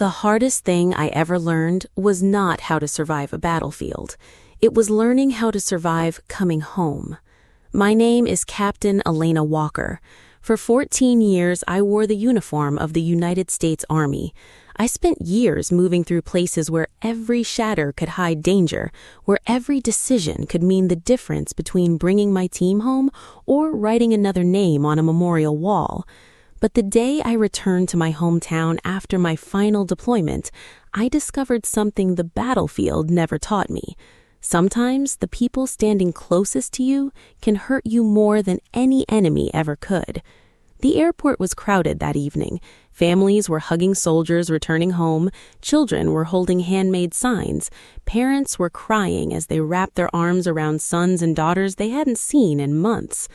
The hardest thing I ever learned was not how to survive a battlefield. It was learning how to survive coming home. My name is Captain Aleena Walker. For 14 years, I wore the uniform of the United States Army. I spent years moving through places where every shatter could hide danger, where every decision could mean the difference between bringing my team home or writing another name on a memorial wall. But the day I returned to my hometown after my final deployment, I discovered something the battlefield never taught me. Sometimes the people standing closest to you can hurt you more than any enemy ever could. The airport was crowded that evening. Families were hugging soldiers returning home, children were holding handmade signs, parents were crying as they wrapped their arms around sons and daughters they hadn't seen in months.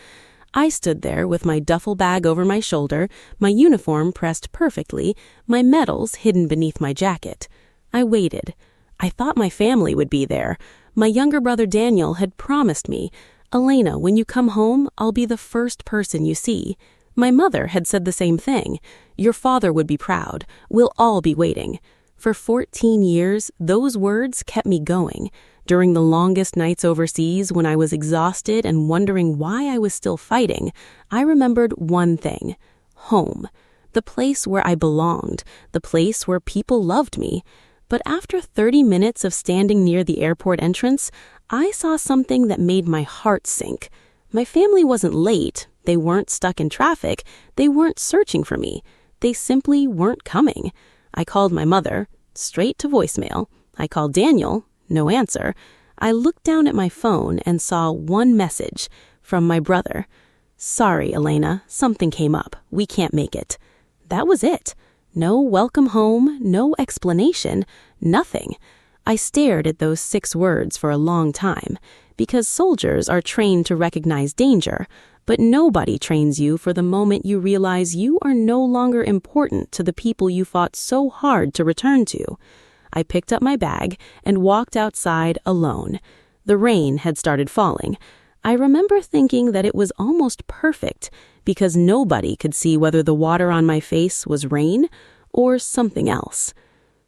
I stood there with my duffel bag over my shoulder, my uniform pressed perfectly, my medals hidden beneath my jacket. I waited. I thought my family would be there. My younger brother Daniel had promised me, "Aleena, when you come home, I'll be the first person you see." My mother had said the same thing. "Your father would be proud. We'll all be waiting." For 14 years, those words kept me going. During the longest nights overseas, when I was exhausted and wondering why I was still fighting, I remembered one thing: home. The place where I belonged, the place where people loved me. But after 30 minutes of standing near the airport entrance, I saw something that made my heart sink. My family wasn't late. They weren't stuck in traffic. They weren't searching for me. They simply weren't coming. I called my mother, straight to voicemail. I called Daniel, no answer. I looked down at my phone and saw one message from my brother. "Sorry, Aleena, something came up. We can't make it." That was it. No welcome home, no explanation, nothing. I stared at those 6 words for a long time, because soldiers are trained to recognize danger, but nobody trains you for the moment you realize you are no longer important to the people you fought so hard to return to. I picked up my bag and walked outside alone. The rain had started falling. I remember thinking that it was almost perfect because nobody could see whether the water on my face was rain or something else.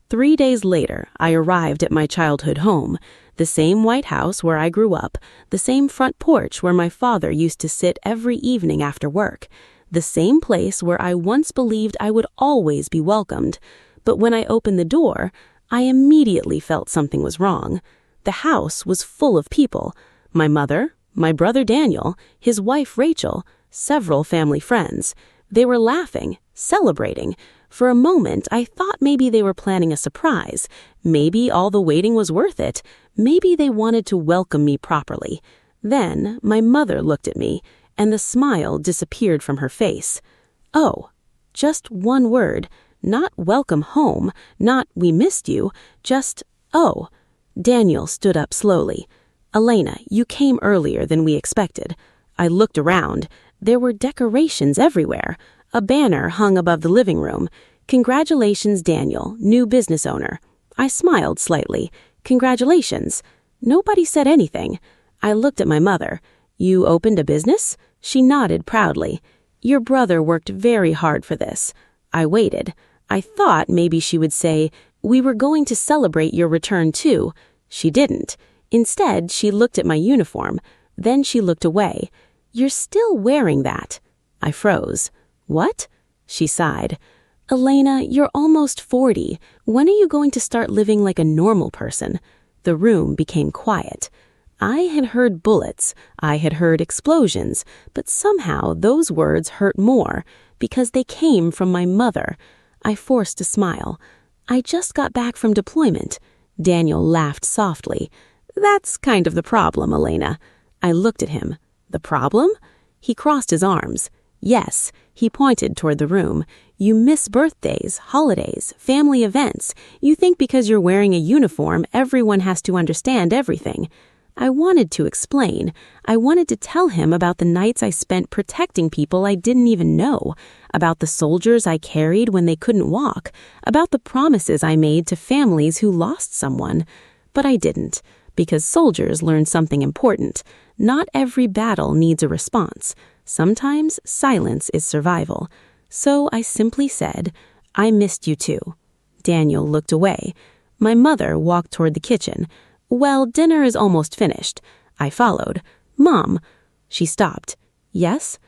3 days later, I arrived at my childhood home, the same white house where I grew up, the same front porch where my father used to sit every evening after work, the same place where I once believed I would always be welcomed. But when I opened the door, I immediately felt something was wrong. The house was full of people. My mother, my brother Daniel, his wife Rachel, several family friends. They were laughing, celebrating. For a moment, I thought maybe they were planning a surprise. Maybe all the waiting was worth it. Maybe they wanted to welcome me properly. Then my mother looked at me, and the smile disappeared from her face. Oh, just one word. Not "welcome home," not "we missed you," just "oh." Daniel stood up slowly. "Aleena, you came earlier than we expected." I looked around. There were decorations everywhere. A banner hung above the living room. "Congratulations, Daniel, new business owner." I smiled slightly. "Congratulations." Nobody said anything. I looked at my mother. "You opened a business?" She nodded proudly. "Your brother worked very hard for this." I waited. I thought maybe she would say, "We were going to celebrate your return too." She didn't. Instead, she looked at my uniform. Then she looked away. "You're still wearing that." I froze. "What?" She sighed. "Aleena, you're almost 40. When are you going to start living like a normal person?" The room became quiet. I had heard bullets. I had heard explosions. But somehow those words hurt more, because they came from my mother. I forced a smile. "I just got back from deployment." Daniel laughed softly. "That's kind of the problem, Aleena." I looked at him. "The problem?" He crossed his arms. "Yes," he pointed toward the room. "You miss birthdays, holidays, family events. You think because you're wearing a uniform, everyone has to understand everything." I wanted to explain. I wanted to tell him about the nights I spent protecting people I didn't even know, about the soldiers I carried when they couldn't walk, about the promises I made to families who lost someone. But I didn't, because soldiers learned something important. Not every battle needs a response. Sometimes silence is survival. So I simply said, "I missed you too." Daniel looked away. My mother walked toward the kitchen. "Well, dinner is almost finished." I followed. "Mom." She stopped. "Yes?"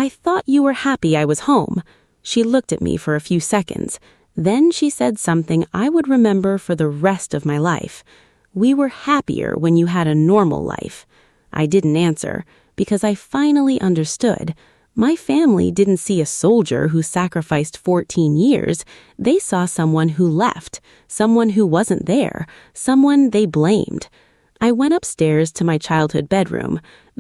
"I thought you were happy I was home." She looked at me for a few seconds. Then she said something I would remember for the rest of my life. "We were happier when you had a normal life." I didn't answer, because I finally understood. My family didn't see a soldier who sacrificed 14 years. They saw someone who left, someone who wasn't there, someone they blamed. I went upstairs to my childhood bedroom.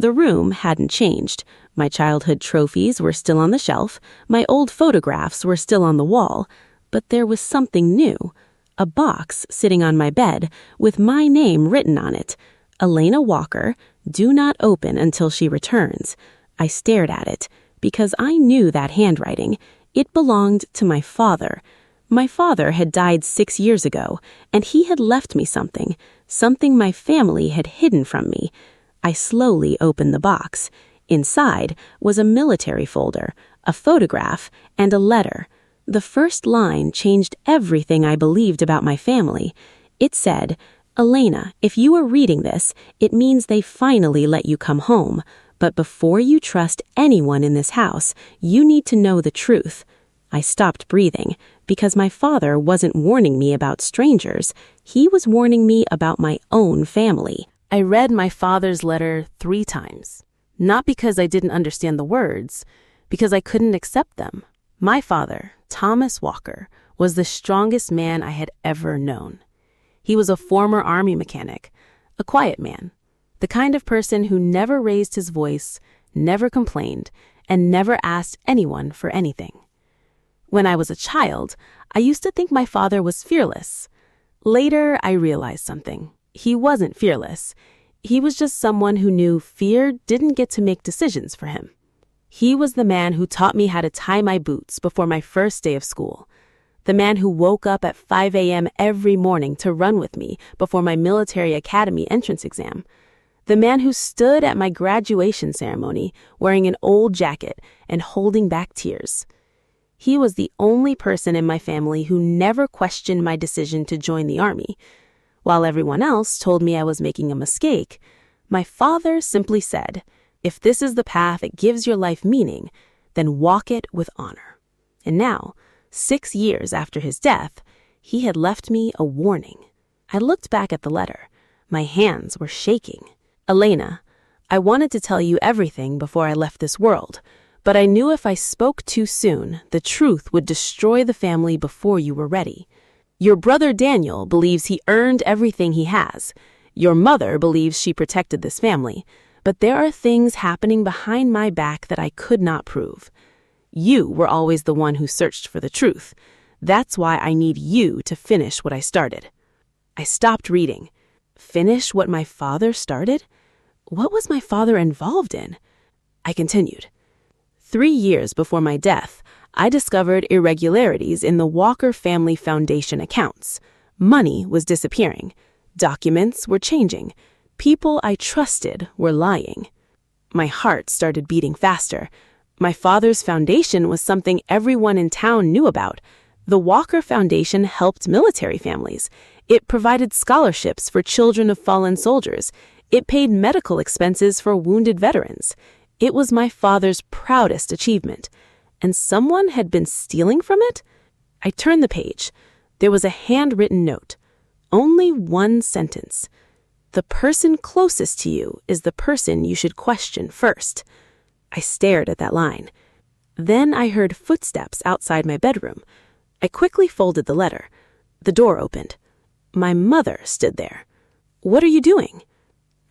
The room hadn't changed. My childhood trophies were still on the shelf. My old photographs were still on the wall. But there was something new. A box sitting on my bed with my name written on it. Aleena Walker, do not open until she returns. I stared at it because I knew that handwriting. It belonged to my father. My father had died 6 years ago, and he had left me something my family had hidden from me. I slowly opened the box. Inside was a military folder, a photograph, and a letter. The first line changed everything I believed about my family. It said, "Aleena, if you are reading this, it means they finally let you come home. But before you trust anyone in this house, you need to know the truth." I stopped breathing because my father wasn't warning me about strangers. He was warning me about my own family. I read my father's letter 3 times. Not because I didn't understand the words, because I couldn't accept them. My father, Thomas Walker, was the strongest man I had ever known. He was a former army mechanic, a quiet man, the kind of person who never raised his voice, never complained, and never asked anyone for anything. When I was a child, I used to think my father was fearless. Later, I realized something. He wasn't fearless. He was just someone who knew fear didn't get to make decisions for him. He was the man who taught me how to tie my boots before my first day of school. The man who woke up at 5 a.m. every morning to run with me before my military academy entrance exam. The man who stood at my graduation ceremony wearing an old jacket and holding back tears. He was the only person in my family who never questioned my decision to join the army. While everyone else told me I was making a mistake, my father simply said, "If this is the path that gives your life meaning, then walk it with honor." And now, 6 years after his death, he had left me a warning. I looked back at the letter. My hands were shaking. "Aleena, I wanted to tell you everything before I left this world, but I knew if I spoke too soon, the truth would destroy the family before you were ready. Your brother Daniel believes he earned everything he has. Your mother believes she protected this family, but there are things happening behind my back that I could not prove. You were always the one who searched for the truth. That's why I need you to finish what I started." I stopped reading. Finish what my father started? What was my father involved in? I continued. 3 years before my death, I discovered irregularities in the Walker Family Foundation accounts. Money was disappearing. Documents were changing. People I trusted were lying. My heart started beating faster. My father's foundation was something everyone in town knew about. The Walker Foundation helped military families. It provided scholarships for children of fallen soldiers. It paid medical expenses for wounded veterans. It was my father's proudest achievement. And someone had been stealing from it? I turned the page. There was a handwritten note. Only one sentence. "The person closest to you is the person you should question first." I stared at that line. Then I heard footsteps outside my bedroom. I quickly folded the letter. The door opened. My mother stood there. "What are you doing?"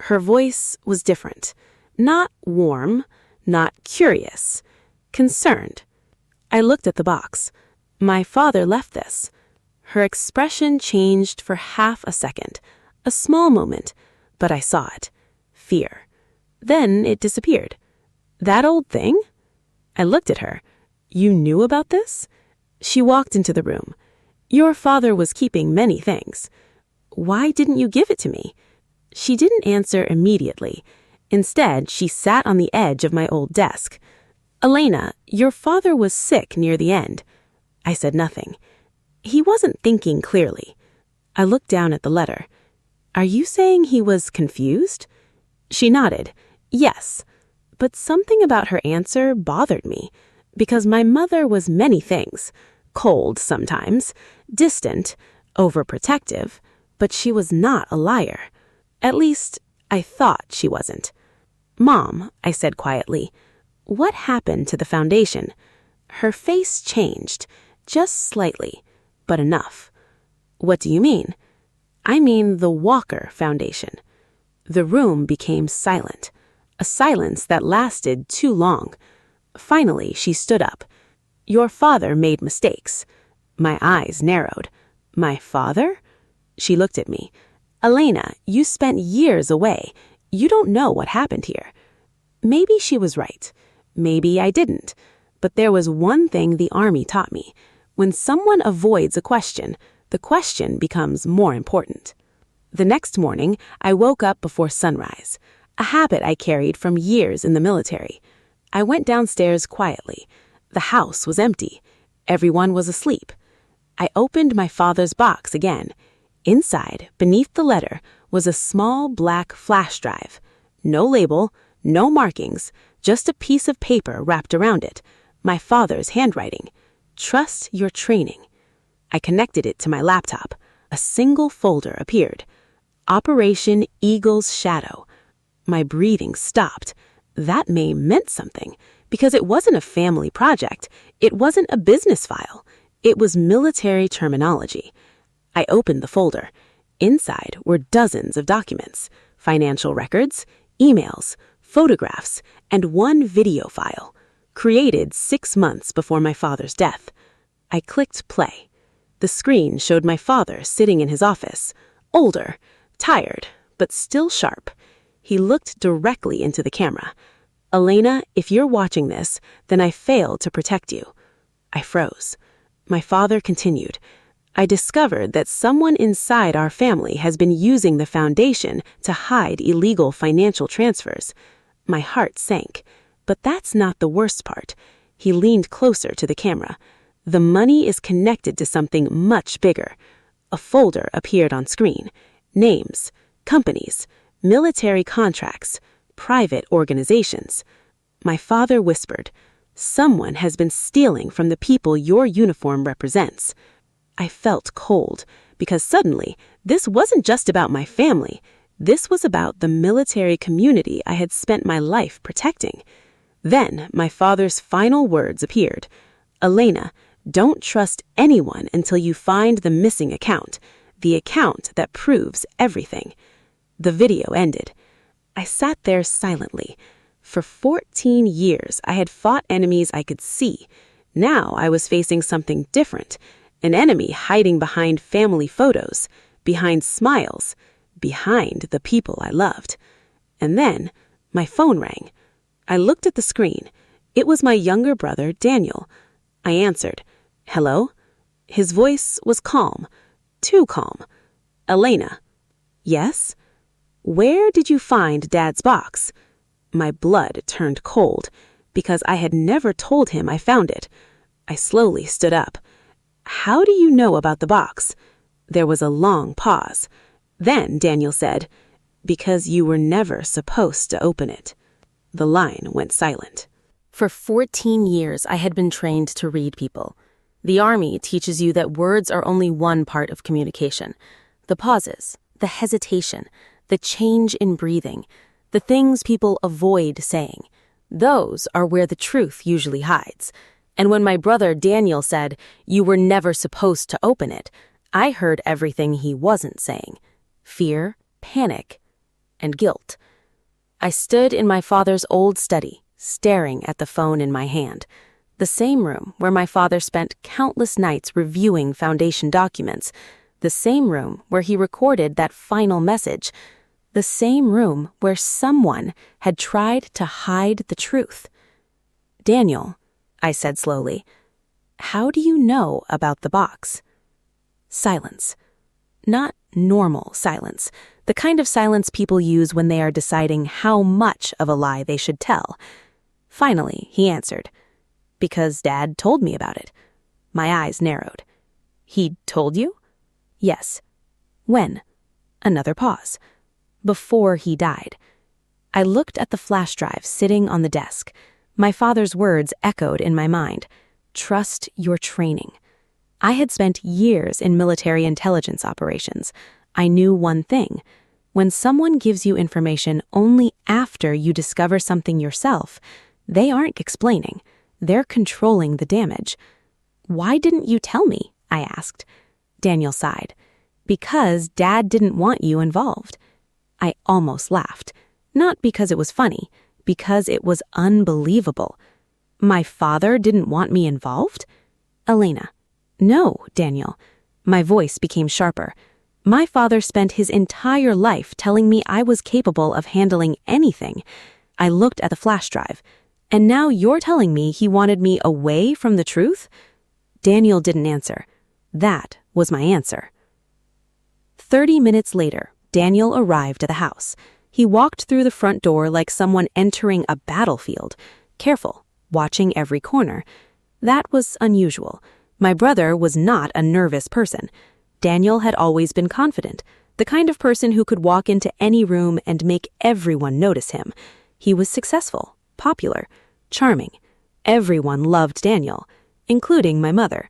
Her voice was different. Not warm, not curious. Concerned. I looked at the box. My father left this. Her expression changed for half a second, a small moment, but I saw it. Fear. Then it disappeared. "That old thing?" I looked at her. "You knew about this?" She walked into the room. "Your father was keeping many things. Why didn't you give it to me?" She didn't answer immediately. Instead, she sat on the edge of my old desk. "Aleena, your father was sick near the end." I said nothing. He wasn't thinking clearly. I looked down at the letter. Are you saying he was confused? She nodded. Yes. But something about her answer bothered me, because my mother was many things. Cold sometimes, distant, overprotective, but she was not a liar. At least, I thought she wasn't. Mom, I said quietly, what happened to the foundation? Her face changed, just slightly, but enough. What do you mean? I mean the Walker Foundation. The room became silent, a silence that lasted too long. Finally, she stood up. Your father made mistakes. My eyes narrowed. My father? She looked at me. Aleena, you spent years away. You don't know what happened here. Maybe she was right. Maybe I didn't. But there was one thing the Army taught me. When someone avoids a question, the question becomes more important. The next morning, I woke up before sunrise, a habit I carried from years in the military. I went downstairs quietly. The house was empty. Everyone was asleep. I opened my father's box again. Inside, beneath the letter, was a small black flash drive. No label, no markings, just a piece of paper wrapped around it. My father's handwriting. Trust your training. I connected it to my laptop. A single folder appeared. Operation Eagle's Shadow. My breathing stopped. That name meant something, because it wasn't a family project. It wasn't a business file. It was military terminology. I opened the folder. Inside were dozens of documents, financial records, emails, photographs, and one video file, created 6 months before my father's death. I clicked play. The screen showed my father sitting in his office, older, tired, but still sharp. He looked directly into the camera. Aleena, if you're watching this, then I failed to protect you. I froze. My father continued. I discovered that someone inside our family has been using the foundation to hide illegal financial transfers. My heart sank. But that's not the worst part. He leaned closer to the camera. The money is connected to something much bigger. A folder appeared on screen. Names, companies, military contracts, private organizations. My father whispered, someone has been stealing from the people your uniform represents. I felt cold, because suddenly, this wasn't just about my family. This was about the military community I had spent my life protecting. Then, my father's final words appeared. Aleena, don't trust anyone until you find the missing account, the account that proves everything. The video ended. I sat there silently. For 14 years, I had fought enemies I could see. Now I was facing something different. An enemy hiding behind family photos, behind smiles, behind the people I loved. And then, my phone rang. I looked at the screen. It was my younger brother, Daniel. I answered. Hello? His voice was calm. Too calm. Aleena. Yes? Where did you find Dad's box? My blood turned cold, because I had never told him I found it. I slowly stood up. How do you know about the box? There was a long pause. Then Daniel said, because you were never supposed to open it. The line went silent. For 14 years, I had been trained to read people. The Army teaches you that words are only one part of communication. The pauses, the hesitation, the change in breathing, the things people avoid saying. Those are where the truth usually hides. And when my brother Daniel said, you were never supposed to open it, I heard everything he wasn't saying. Fear, panic, and guilt. I stood in my father's old study, staring at the phone in my hand. The same room where my father spent countless nights reviewing foundation documents. The same room where he recorded that final message. The same room where someone had tried to hide the truth. Daniel, I said slowly, how do you know about the box? Silence. Not normal silence. The kind of silence people use when they are deciding how much of a lie they should tell. Finally, he answered, because Dad told me about it. My eyes narrowed. He told you? Yes. When? Another pause. Before he died. I looked at the flash drive sitting on the desk. My father's words echoed in my mind. Trust your training. I had spent years in military intelligence operations. I knew one thing. When someone gives you information only after you discover something yourself, they aren't explaining. They're controlling the damage. Why didn't you tell me? I asked. Daniel sighed. Because Dad didn't want you involved. I almost laughed. Not because it was funny, because it was unbelievable. My father didn't want me involved? Aleena. No, Daniel. My voice became sharper. My father spent his entire life telling me I was capable of handling anything. I looked at the flash drive. And now you're telling me he wanted me away from the truth? Daniel didn't answer. That was my answer. 30 minutes later, Daniel arrived at the house. He walked through the front door like someone entering a battlefield, careful, watching every corner. That was unusual. My brother was not a nervous person. Daniel had always been confident, the kind of person who could walk into any room and make everyone notice him. He was successful, popular, charming. Everyone loved Daniel, including my mother.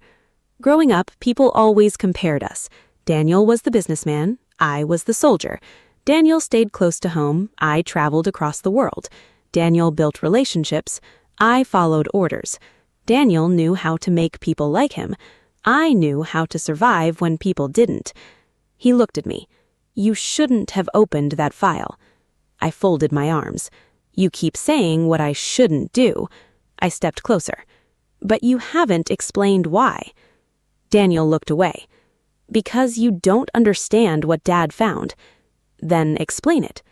Growing up, people always compared us. Daniel was the businessman, I was the soldier. Daniel stayed close to home, I traveled across the world. Daniel built relationships, I followed orders. Daniel knew how to make people like him. I knew how to survive when people didn't. He looked at me. You shouldn't have opened that file. I folded my arms. You keep saying what I shouldn't do. I stepped closer. But you haven't explained why. Daniel looked away. Because you don't understand what Dad found. Then explain it.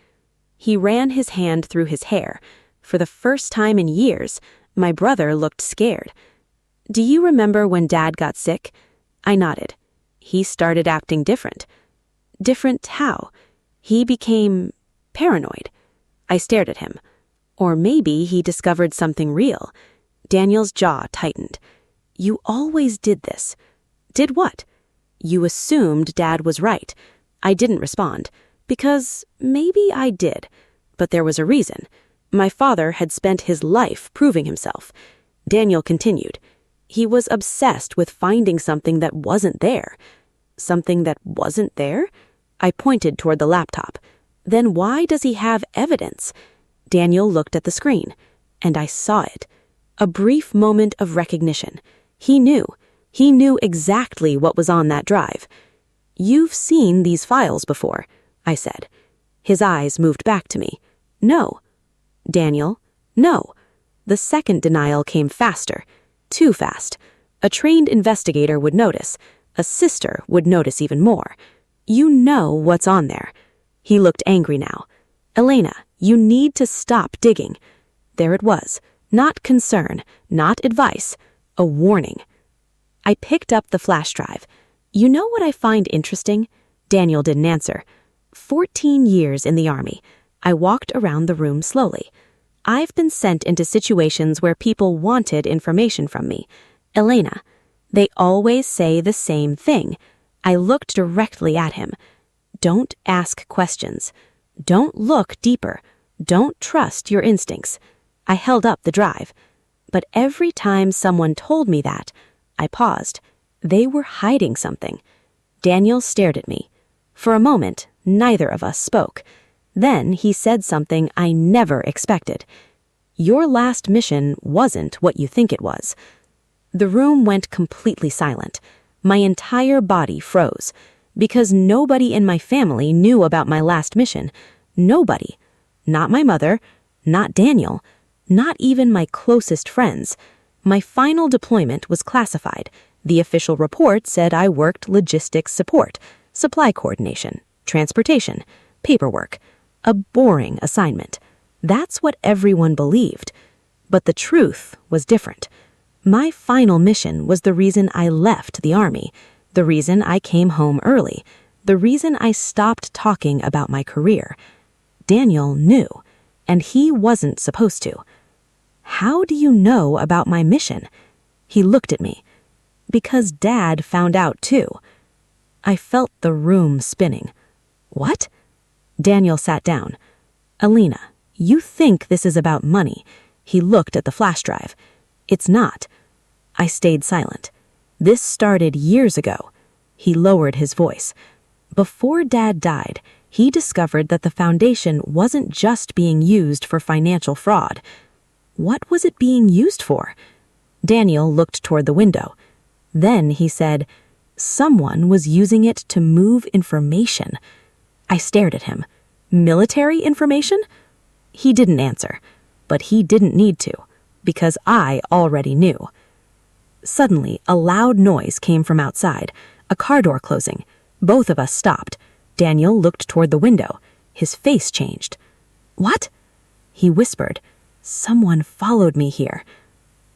He ran his hand through his hair. For the first time in years, my brother looked scared. Do you remember when Dad got sick? I nodded. He started acting different. Different how? He became paranoid. I stared at him. Or maybe he discovered something real. Daniel's jaw tightened. You always did this. Did what? You assumed Dad was right. I didn't respond. Because maybe I did. But there was a reason. My father had spent his life proving himself. Daniel continued. He was obsessed with finding something that wasn't there. Something that wasn't there? I pointed toward the laptop. Then why does he have evidence? Daniel looked at the screen, and I saw it. A brief moment of recognition. He knew. He knew exactly what was on that drive. You've seen these files before, I said. His eyes moved back to me. No. Daniel, no. The second denial came faster. Too fast. A trained investigator would notice. A sister would notice even more. You know what's on there. He looked angry now. Aleena, you need to stop digging. There it was. Not concern, not advice. A warning. I picked up the flash drive. You know what I find interesting? Daniel didn't answer. 14 years in the Army. I walked around the room slowly. I've been sent into situations where people wanted information from me. Aleena, they always say the same thing. I looked directly at him. Don't ask questions. Don't look deeper. Don't trust your instincts. I held up the drive. But every time someone told me that, I paused. They were hiding something. Daniel stared at me. For a moment, neither of us spoke. Then he said something I never expected. Your last mission wasn't what you think it was. The room went completely silent. My entire body froze. Because nobody in my family knew about my last mission. Nobody. Not my mother. Not Daniel. Not even my closest friends. My final deployment was classified. The official report said I worked logistics support, supply coordination, transportation, paperwork. A boring assignment. That's what everyone believed. But the truth was different. My final mission was the reason I left the Army, the reason I came home early, the reason I stopped talking about my career. Daniel knew, and he wasn't supposed to. How do you know about my mission? He looked at me. Because Dad found out too. I felt the room spinning. What? Daniel sat down. Aleena, you think this is about money. He looked at the flash drive. It's not. I stayed silent. This started years ago. He lowered his voice. Before Dad died, he discovered that the foundation wasn't just being used for financial fraud. What was it being used for? Daniel looked toward the window. Then he said, someone was using it to move information. I stared at him. Military information? He didn't answer, but he didn't need to, because I already knew. Suddenly, a loud noise came from outside, a car door closing. Both of us stopped. Daniel looked toward the window. His face changed. What? He whispered. Someone followed me here.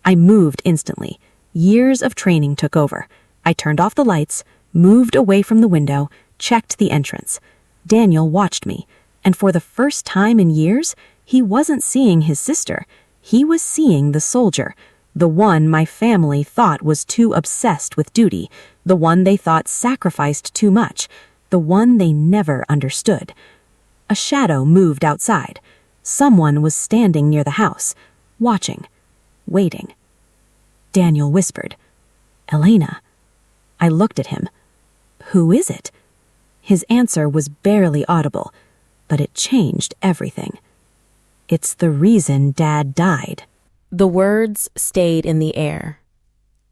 I moved instantly. Years of training took over. I turned off the lights, moved away from the window, checked the entrance. Daniel watched me, and for the first time in years, he wasn't seeing his sister. He was seeing the soldier, the one my family thought was too obsessed with duty, the one they thought sacrificed too much, the one they never understood. A shadow moved outside. Someone was standing near the house, watching, waiting. Daniel whispered, Aleena. I looked at him. Who is it? His answer was barely audible, but it changed everything. It's the reason Dad died. The words stayed in the air.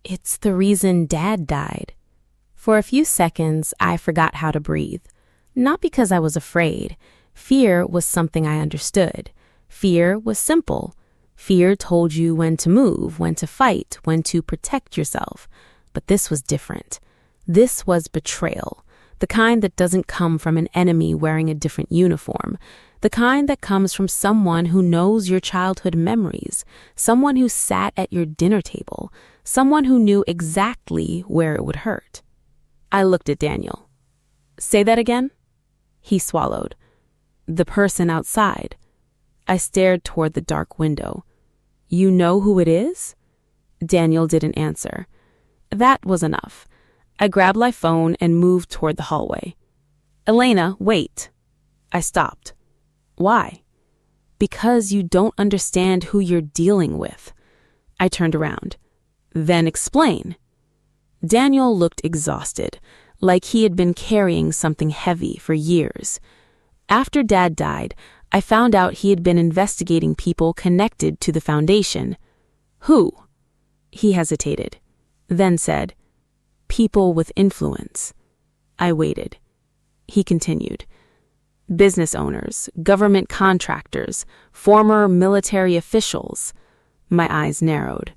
It's the reason Dad died. For a few seconds, I forgot how to breathe. Not because I was afraid. Fear was something I understood. Fear was simple. Fear told you when to move, when to fight, when to protect yourself. But this was different. This was betrayal. The kind that doesn't come from an enemy wearing a different uniform. The kind that comes from someone who knows your childhood memories. Someone who sat at your dinner table. Someone who knew exactly where it would hurt. I looked at Daniel. Say that again? He swallowed. The person outside. I stared toward the dark window. You know who it is? Daniel didn't answer. That was enough. I grabbed my phone and moved toward the hallway. Aleena, wait. I stopped. Why? Because you don't understand who you're dealing with. I turned around. Then explain. Daniel looked exhausted, like he had been carrying something heavy for years. After Dad died, I found out he had been investigating people connected to the foundation. Who? He hesitated, then said, people with influence. I waited. He continued. Business owners, government contractors, former military officials. My eyes narrowed.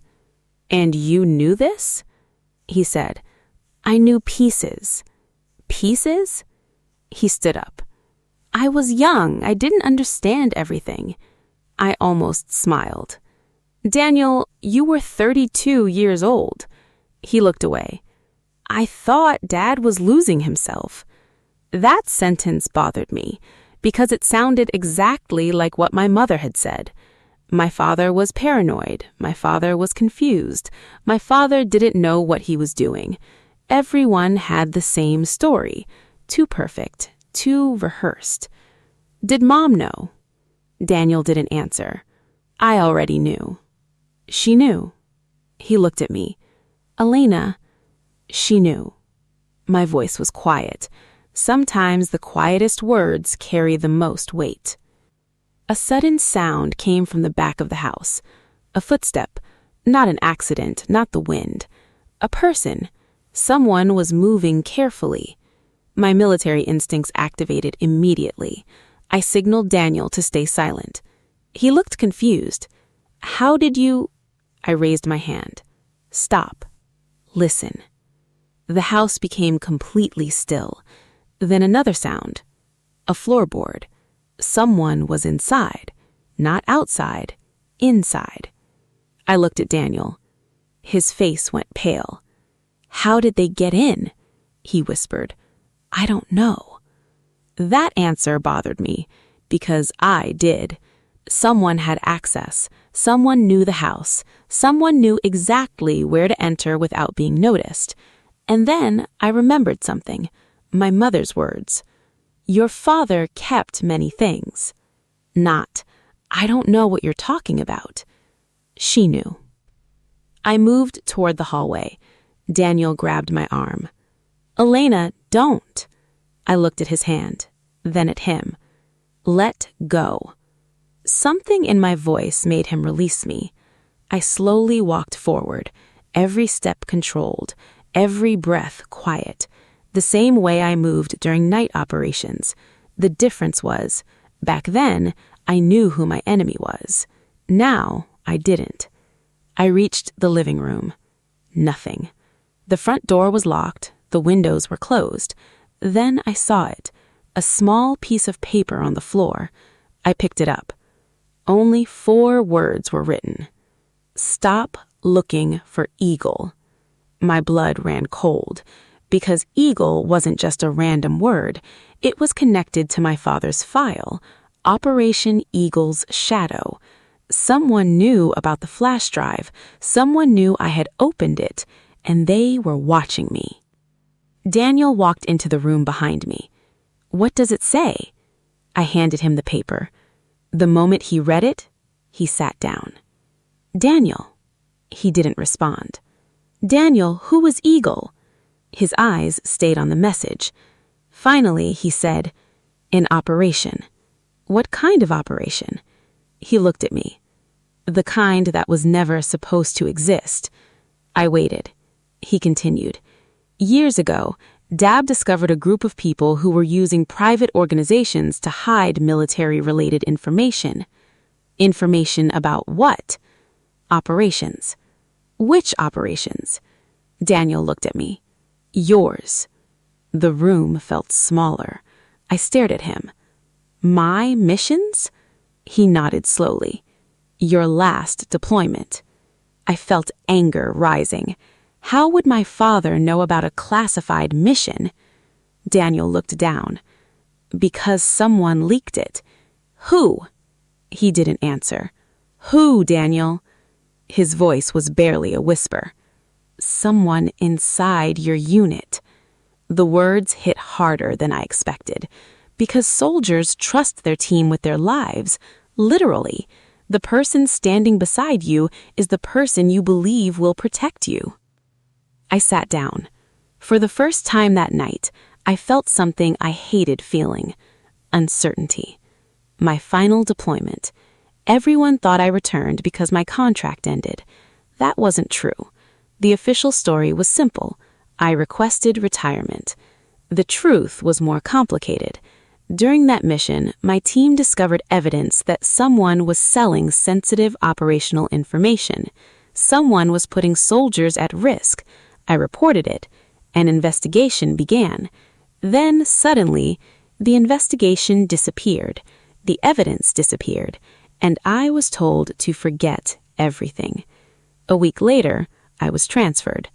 And you knew this? He said. I knew pieces. Pieces? He stood up. I was young. I didn't understand everything. I almost smiled. Daniel, you were 32 years old. He looked away. I thought Dad was losing himself. That sentence bothered me because it sounded exactly like what my mother had said. My father was paranoid. My father was confused. My father didn't know what he was doing. Everyone had the same story. Too perfect, too rehearsed. Did Mom know? Daniel didn't answer. I already knew. She knew. He looked at me. Aleena, she knew. My voice was quiet. Sometimes the quietest words carry the most weight. A sudden sound came from the back of the house. A footstep. Not an accident, not the wind. A person. Someone was moving carefully. My military instincts activated immediately. I signaled Daniel to stay silent. He looked confused. How did you... I raised my hand. Stop. Listen. The house became completely still. Then another sound. A floorboard. Someone was inside. Not outside. Inside. I looked at Daniel. His face went pale. How did they get in? He whispered. I don't know. That answer bothered me, because I did. Someone had access. Someone knew the house. Someone knew exactly where to enter without being noticed. And then I remembered something. My mother's words. Your father kept many things. Not, I don't know what you're talking about. She knew. I moved toward the hallway. Daniel grabbed my arm. Aleena, don't. I looked at his hand, then at him. Let go. Something in my voice made him release me. I slowly walked forward, every step controlled, every breath quiet, the same way I moved during night operations. The difference was, back then, I knew who my enemy was. Now, I didn't. I reached the living room. Nothing. The front door was locked, the windows were closed. Then I saw it, a small piece of paper on the floor. I picked it up. Only 4 words were written. Stop looking for Eagle. My blood ran cold, because Eagle wasn't just a random word. It was connected to my father's file, Operation Eagle's Shadow. Someone knew about the flash drive. Someone knew I had opened it, and they were watching me. Daniel walked into the room behind me. What does it say? I handed him the paper. The moment he read it, he sat down. Daniel. He didn't respond. Daniel, who was Eagle? His eyes stayed on the message. Finally, he said, an operation. What kind of operation? He looked at me. The kind that was never supposed to exist. I waited. He continued. Years ago, Dad discovered a group of people who were using private organizations to hide military-related information. Information about what? Operations. Which operations? Daniel looked at me. Yours. The room felt smaller. I stared at him. My missions? He nodded slowly. Your last deployment. I felt anger rising. How would my father know about a classified mission? Daniel looked down. Because someone leaked it. Who? He didn't answer. Who, Daniel? His voice was barely a whisper. Someone inside your unit. The words hit harder than I expected. Because soldiers trust their team with their lives. Literally. The person standing beside you is the person you believe will protect you. I sat down. For the first time that night, I felt something I hated feeling. Uncertainty. My final deployment. Everyone thought I returned because my contract ended. That wasn't true. The official story was simple. I requested retirement. The truth was more complicated. During that mission, my team discovered evidence that someone was selling sensitive operational information. Someone was putting soldiers at risk. I reported it. An investigation began. Then, suddenly, the investigation disappeared. The evidence disappeared. And I was told to forget everything. A week later, I was transferred.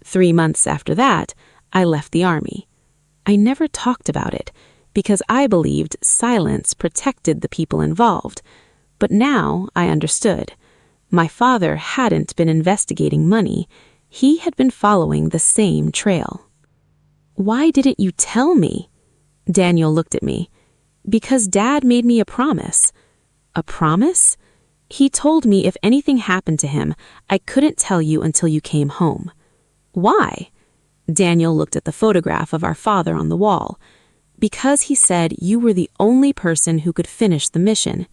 3 months after that, I left the army. I never talked about it because I believed silence protected the people involved. But now I understood. My father hadn't been investigating money. He had been following the same trail. Why didn't you tell me? Daniel looked at me. Because Dad made me a promise. A promise? He told me if anything happened to him, I couldn't tell you until you came home. Why? Daniel looked at the photograph of our father on the wall. Because he said you were the only person who could finish the mission.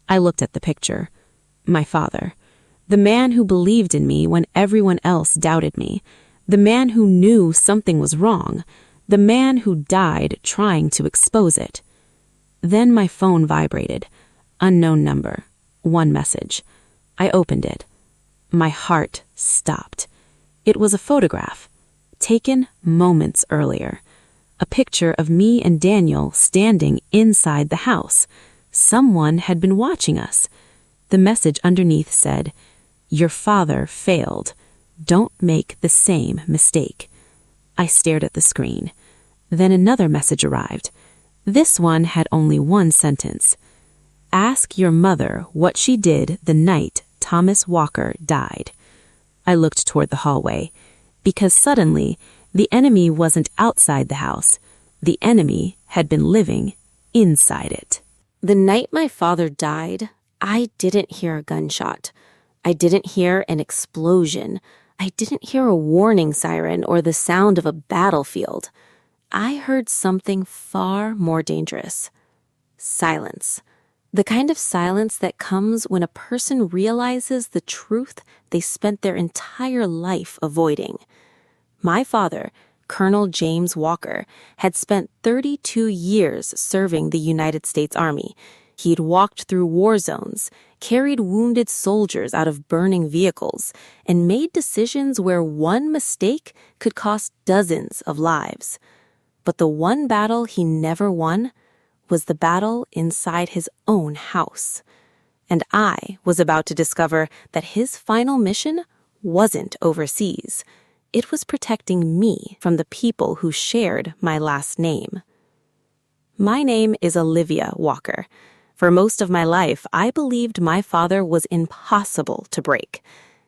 I looked at the picture. My father. The man who believed in me when everyone else doubted me. The man who knew something was wrong. The man who died trying to expose it. Then my phone vibrated. Unknown number. 1 message. I opened it. My heart stopped. It was a photograph, taken moments earlier. A picture of me and Daniel standing inside the house. Someone had been watching us. The message underneath said, "Your father failed. Don't make the same mistake." I stared at the screen. Then another message arrived. This one had only 1 sentence. ask your mother what she did the night Thomas Walker died." I looked toward the hallway, because suddenly the enemy wasn't outside the house. The enemy had been living inside it. The night my father died, I didn't hear a gunshot. I didn't hear an explosion. I didn't hear a warning siren or the sound of a battlefield. I heard something far more dangerous. Silence. The kind of silence that comes when a person realizes the truth they spent their entire life avoiding. My father, Colonel James Walker, had spent 32 years serving the United States Army. He'd walked through war zones, carried wounded soldiers out of burning vehicles, and made decisions where one mistake could cost dozens of lives. But the one battle he never won was the battle inside his own house. And I was about to discover that his final mission wasn't overseas. It was protecting me from the people who shared my last name. My name is Olivia Walker. For most of my life, I believed my father was impossible to break.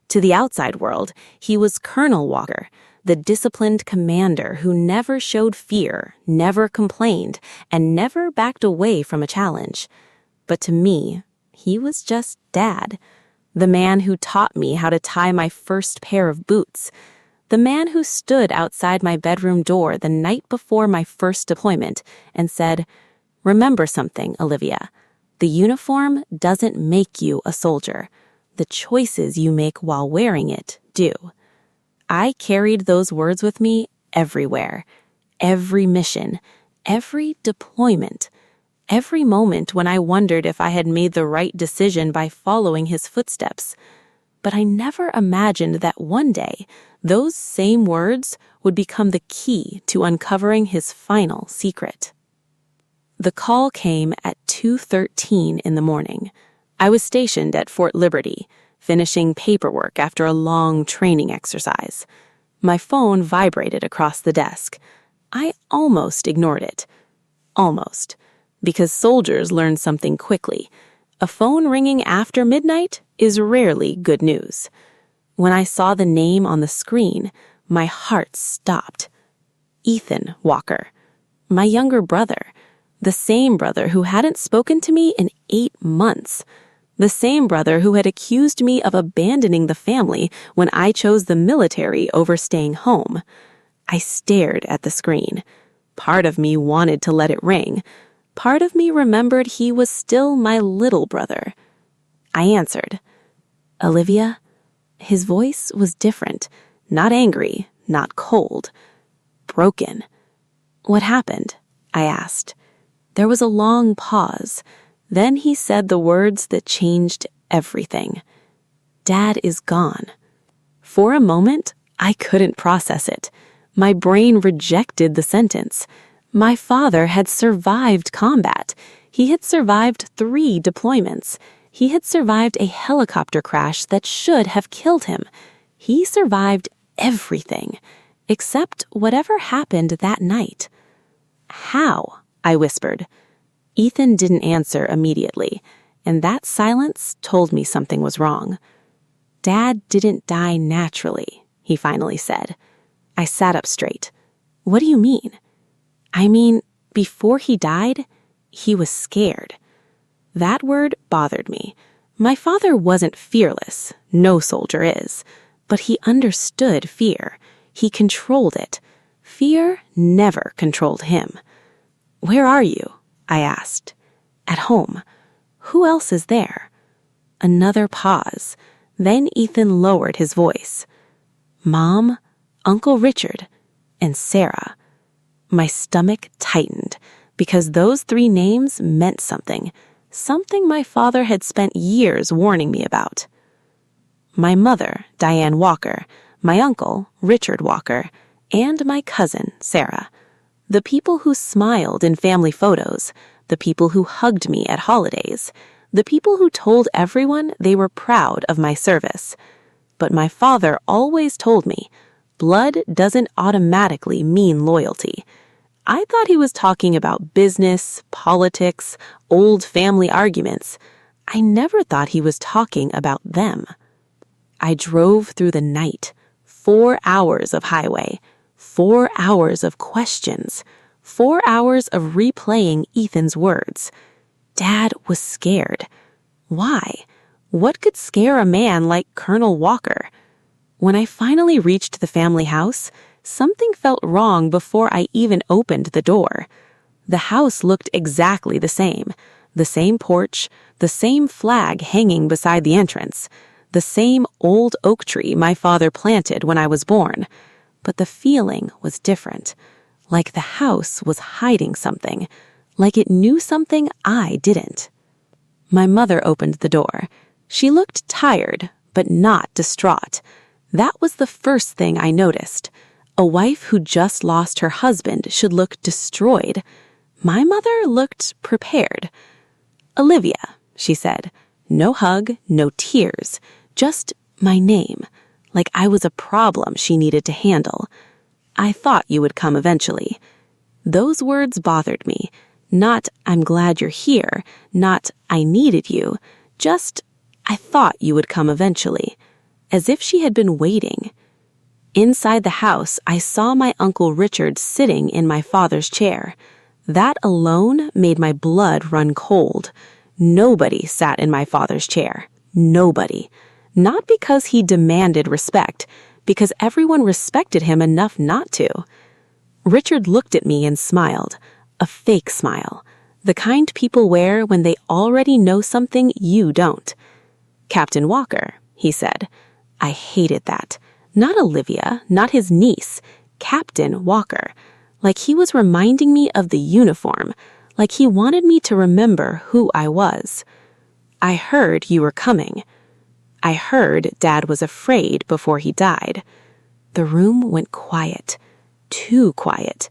To the outside world, he was Colonel Walker, the disciplined commander who never showed fear, never complained, and never backed away from a challenge. But to me, he was just Dad, the man who taught me how to tie my first pair of boots, the man who stood outside my bedroom door the night before my first deployment and said, "Remember something, Olivia. The uniform doesn't make you a soldier. The choices you make while wearing it do." I carried those words with me everywhere, every mission, every deployment, every moment when I wondered if I had made the right decision by following his footsteps. But I never imagined that one day those same words would become the key to uncovering his final secret. The call came at 2:13 in the morning. I was stationed at Fort Liberty, finishing paperwork after a long training exercise. My phone vibrated across the desk. I almost ignored it. Almost. Because soldiers learn something quickly. A phone ringing after midnight is rarely good news. When I saw the name on the screen, my heart stopped. Ethan Walker. My younger brother. The same brother who hadn't spoken to me in 8 months. The same brother who had accused me of abandoning the family when I chose the military over staying home. I stared at the screen. Part of me wanted to let it ring. Part of me remembered he was still my little brother. I answered. "Olivia?" His voice was different. Not angry, not cold. Broken. "What happened?" I asked. There was a long pause. Then he said the words that changed everything. "Dad is gone." For a moment, I couldn't process it. My brain rejected the sentence. My father had survived combat. He had survived 3 deployments. He had survived a helicopter crash that should have killed him. He survived everything, except whatever happened that night. "How?" I whispered. Ethan didn't answer immediately, and that silence told me something was wrong. "Dad didn't die naturally," he finally said. I sat up straight. "What do you mean?" "I mean, before he died, he was scared." That word bothered me. My father wasn't fearless, no soldier is, but he understood fear. He controlled it. Fear never controlled him. "Where are you?" I asked. "At home. Who else is there?" Another pause. Then Ethan lowered his voice. "Mom, Uncle Richard, and Sarah." My stomach tightened, because those 3 names meant something my father had spent years warning me about. My mother, Diane Walker, my uncle, Richard Walker, and my cousin, Sarah. The people who smiled in family photos, the people who hugged me at holidays, the people who told everyone they were proud of my service. But my father always told me, blood doesn't automatically mean loyalty. I thought he was talking about business, politics, old family arguments. I never thought he was talking about them. I drove through the night, 4 hours of highway, 4 hours of questions, 4 hours of replaying Ethan's words. Dad was scared. Why? What could scare a man like Colonel Walker? When I finally reached the family house, something felt wrong before I even opened the door. The house looked exactly the same porch, the same flag hanging beside the entrance, the same old oak tree my father planted when I was born. But the feeling was different, like the house was hiding something, like it knew something I didn't. My mother opened the door. She looked tired, but not distraught. That was the first thing I noticed. A wife who just lost her husband should look destroyed. My mother looked prepared. "Olivia," she said. No hug, no tears, just my name, like I was a problem she needed to handle. "I thought you would come eventually." Those words bothered me. Not, "I'm glad you're here," not, "I needed you," just, "I thought you would come eventually," as if she had been waiting. Inside the house, I saw my Uncle Richard sitting in my father's chair. That alone made my blood run cold. Nobody sat in my father's chair. Nobody. Not because he demanded respect, because everyone respected him enough not to. Richard looked at me and smiled, a fake smile, the kind people wear when they already know something you don't. "Captain Walker," he said. I hated that. Not Olivia, not his niece, Captain Walker. Like he was reminding me of the uniform, like he wanted me to remember who I was. "I heard you were coming." I heard Dad was afraid before he died. The room went quiet, too quiet.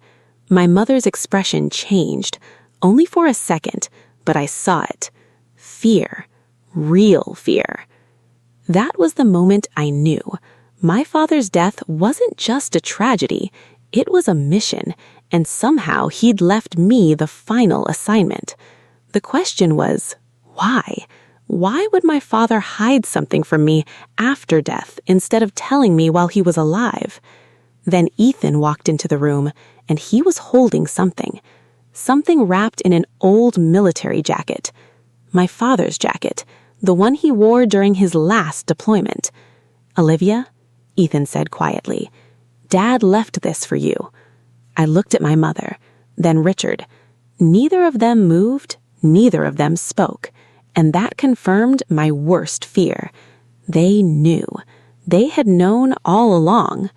My mother's expression changed, only for a second, but I saw it. Fear, real fear. That was the moment I knew. My father's death wasn't just a tragedy, it was a mission, and somehow he'd left me the final assignment. The question was, why? Why would my father hide something from me after death instead of telling me while he was alive? Then Ethan walked into the room, and he was holding something. Something wrapped in an old military jacket. My father's jacket, the one he wore during his last deployment. "Olivia," Ethan said quietly, "Dad left this for you." I looked at my mother, then Richard. Neither of them moved, neither of them spoke, and that confirmed my worst fear. They knew. They had known all along.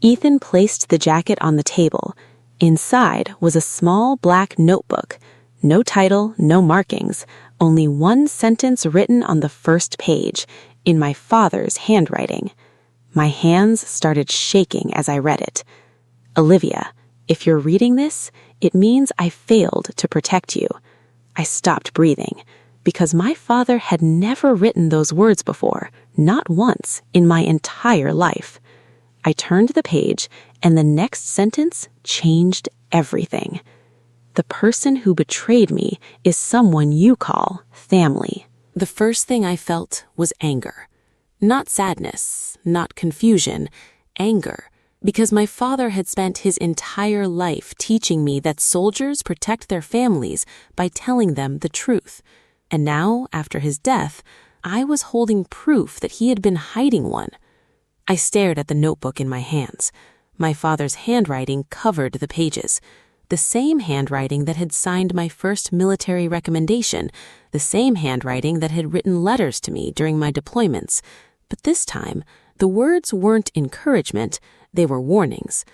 Ethan placed the jacket on the table. Inside was a small black notebook. No title, no markings, only one sentence written on the first page, in my father's handwriting. My hands started shaking as I read it. "Olivia, if you're reading this, it means I failed to protect you." I stopped breathing, because my father had never written those words before, not once in my entire life. I turned the page, and the next sentence changed everything. "The person who betrayed me is someone you call family." The first thing I felt was anger. Not sadness, not confusion, anger, because my father had spent his entire life teaching me that soldiers protect their families by telling them the truth. And now, after his death, I was holding proof that he had been hiding one. I stared at the notebook in my hands. My father's handwriting covered the pages. The same handwriting that had signed my first military recommendation, the same handwriting that had written letters to me during my deployments. But this time, the words weren't encouragement, they were warnings.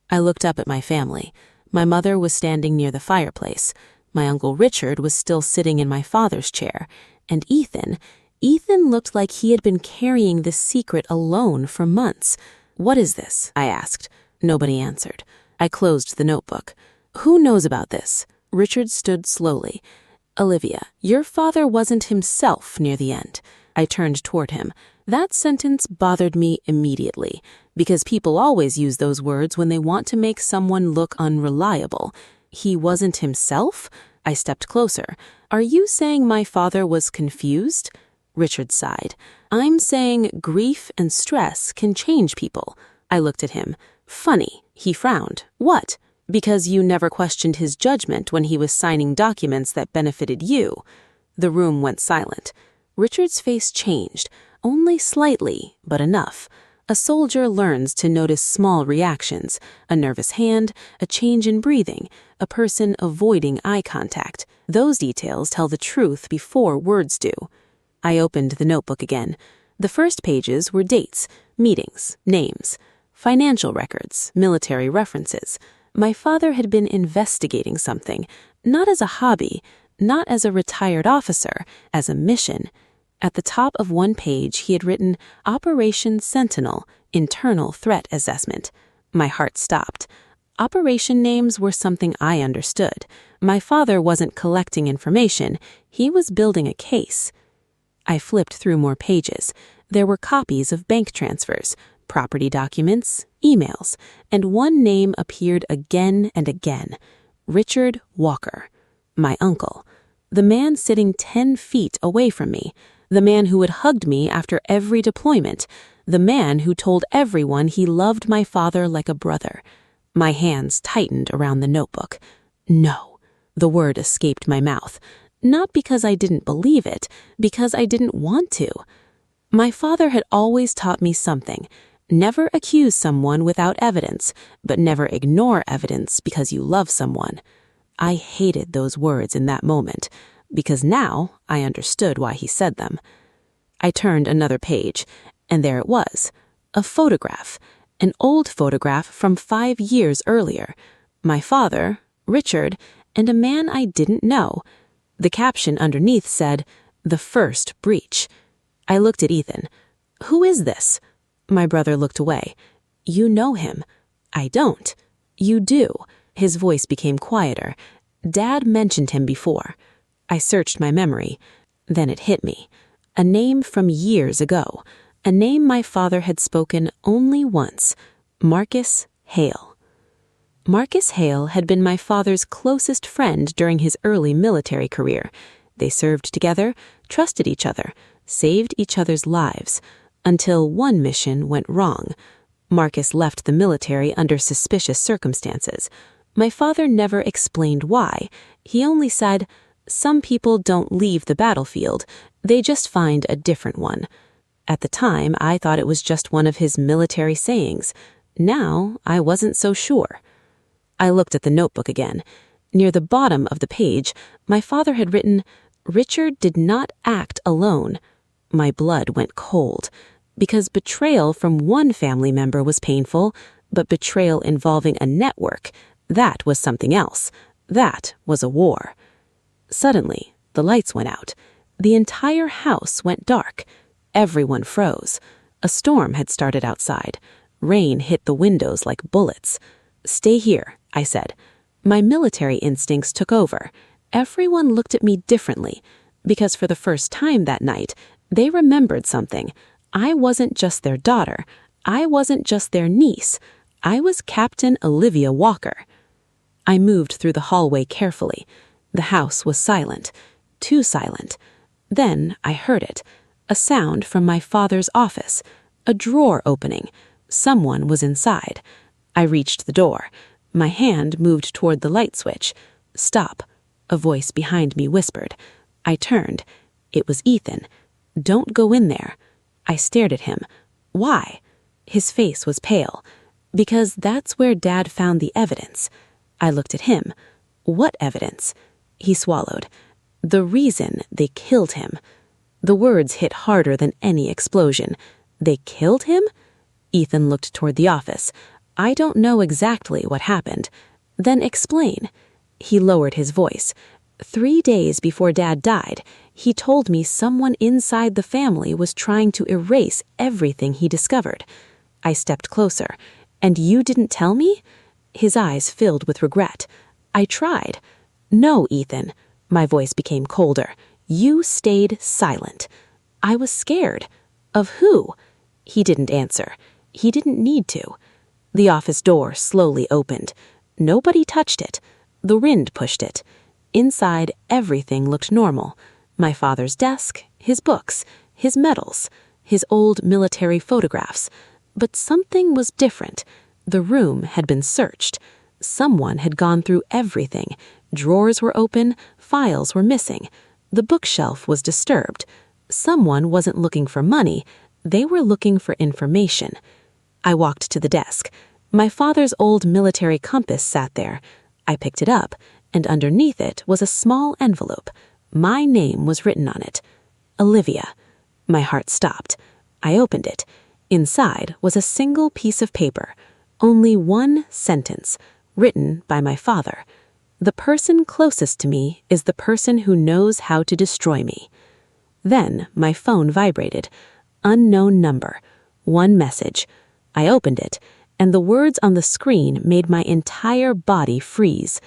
I looked up at my family. My mother was standing near the fireplace. My Uncle Richard was still sitting in my father's chair. And Ethan looked like he had been carrying this secret alone for months. "What is this?" I asked. Nobody answered. I closed the notebook. "Who knows about this?" Richard stood slowly. "Olivia, your father wasn't himself near the end." I turned toward him. That sentence bothered me immediately, because people always use those words when they want to make someone look unreliable. He wasn't himself? I stepped closer. Are you saying my father was confused? Richard sighed. I'm saying grief and stress can change people. I looked at him. Funny. He frowned. What? Because you never questioned his judgment when he was signing documents that benefited you. The room went silent. Richard's face changed, only slightly, but enough. A soldier learns to notice small reactions, a nervous hand, a change in breathing, a person avoiding eye contact. Those details tell the truth before words do. I opened the notebook again. The first pages were dates, meetings, names, financial records, military references. My father had been investigating something, not as a hobby, not as a retired officer, as a mission. At the top of one page, he had written, Operation Sentinel, Internal Threat Assessment. My heart stopped. Operation names were something I understood. My father wasn't collecting information. He was building a case. I flipped through more pages. There were copies of bank transfers, property documents, emails, and one name appeared again and again. Richard Walker. My uncle. The man sitting 10 feet away from me. The man who had hugged me after every deployment. The man who told everyone he loved my father like a brother. My hands tightened around the notebook. No. The word escaped my mouth. Not because I didn't believe it, because I didn't want to. My father had always taught me something. Never accuse someone without evidence, but never ignore evidence because you love someone. I hated those words in that moment, because now I understood why he said them. I turned another page, and there it was, a photograph, an old photograph from 5 years earlier. My father, Richard, and a man I didn't know. The caption underneath said, The First Breach. I looked at Ethan. Who is this? My brother looked away. You know him. I don't. You do. His voice became quieter. Dad mentioned him before. I searched my memory. Then it hit me. A name from years ago. A name my father had spoken only once. Marcus Hale. Marcus Hale had been my father's closest friend during his early military career. They served together, trusted each other, saved each other's lives, until one mission went wrong. Marcus left the military under suspicious circumstances. My father never explained why. He only said, Some people don't leave the battlefield. They just find a different one. At the time, I thought it was just one of his military sayings. Now, I wasn't so sure. I looked at the notebook again. Near the bottom of the page, my father had written, Richard did not act alone. My blood went cold, because betrayal from one family member was painful, but betrayal involving a network, that was something else. That was a war. Suddenly, the lights went out. The entire house went dark. Everyone froze. A storm had started outside. Rain hit the windows like bullets. Stay here, I said. My military instincts took over. Everyone looked at me differently, because for the first time that night, they remembered something. I wasn't just their daughter. I wasn't just their niece. I was Captain Olivia Walker. I moved through the hallway carefully. The house was silent, too silent. Then I heard it, a sound from my father's office, a drawer opening. Someone was inside. I reached the door. My hand moved toward the light switch. Stop, a voice behind me whispered. I turned. It was Ethan. Don't go in there. I stared at him. Why? His face was pale. Because that's where Dad found the evidence. I looked at him. What evidence? He swallowed. The reason they killed him. The words hit harder than any explosion. They killed him? Ethan looked toward the office. I don't know exactly what happened. Then explain. He lowered his voice. 3 days before Dad died, he told me someone inside the family was trying to erase everything he discovered. I stepped closer. And you didn't tell me? His eyes filled with regret. I tried. No, Ethan. My voice became colder. You stayed silent. I was scared. Of who? He didn't answer. He didn't need to. The office door slowly opened. Nobody touched it. The wind pushed it. Inside, everything looked normal. My father's desk, his books, his medals, his old military photographs. But something was different. The room had been searched. Someone had gone through everything. Drawers were open, files were missing. The bookshelf was disturbed. Someone wasn't looking for money. They were looking for information. I walked to the desk. My father's old military compass sat there. I picked it up, and underneath it was a small envelope. My name was written on it. Olivia. My heart stopped. I opened it. Inside was a single piece of paper. Only one sentence, written by my father. The person closest to me is the person who knows how to destroy me. Then my phone vibrated. Unknown number. One message. I opened it, and the words on the screen made my entire body freeze.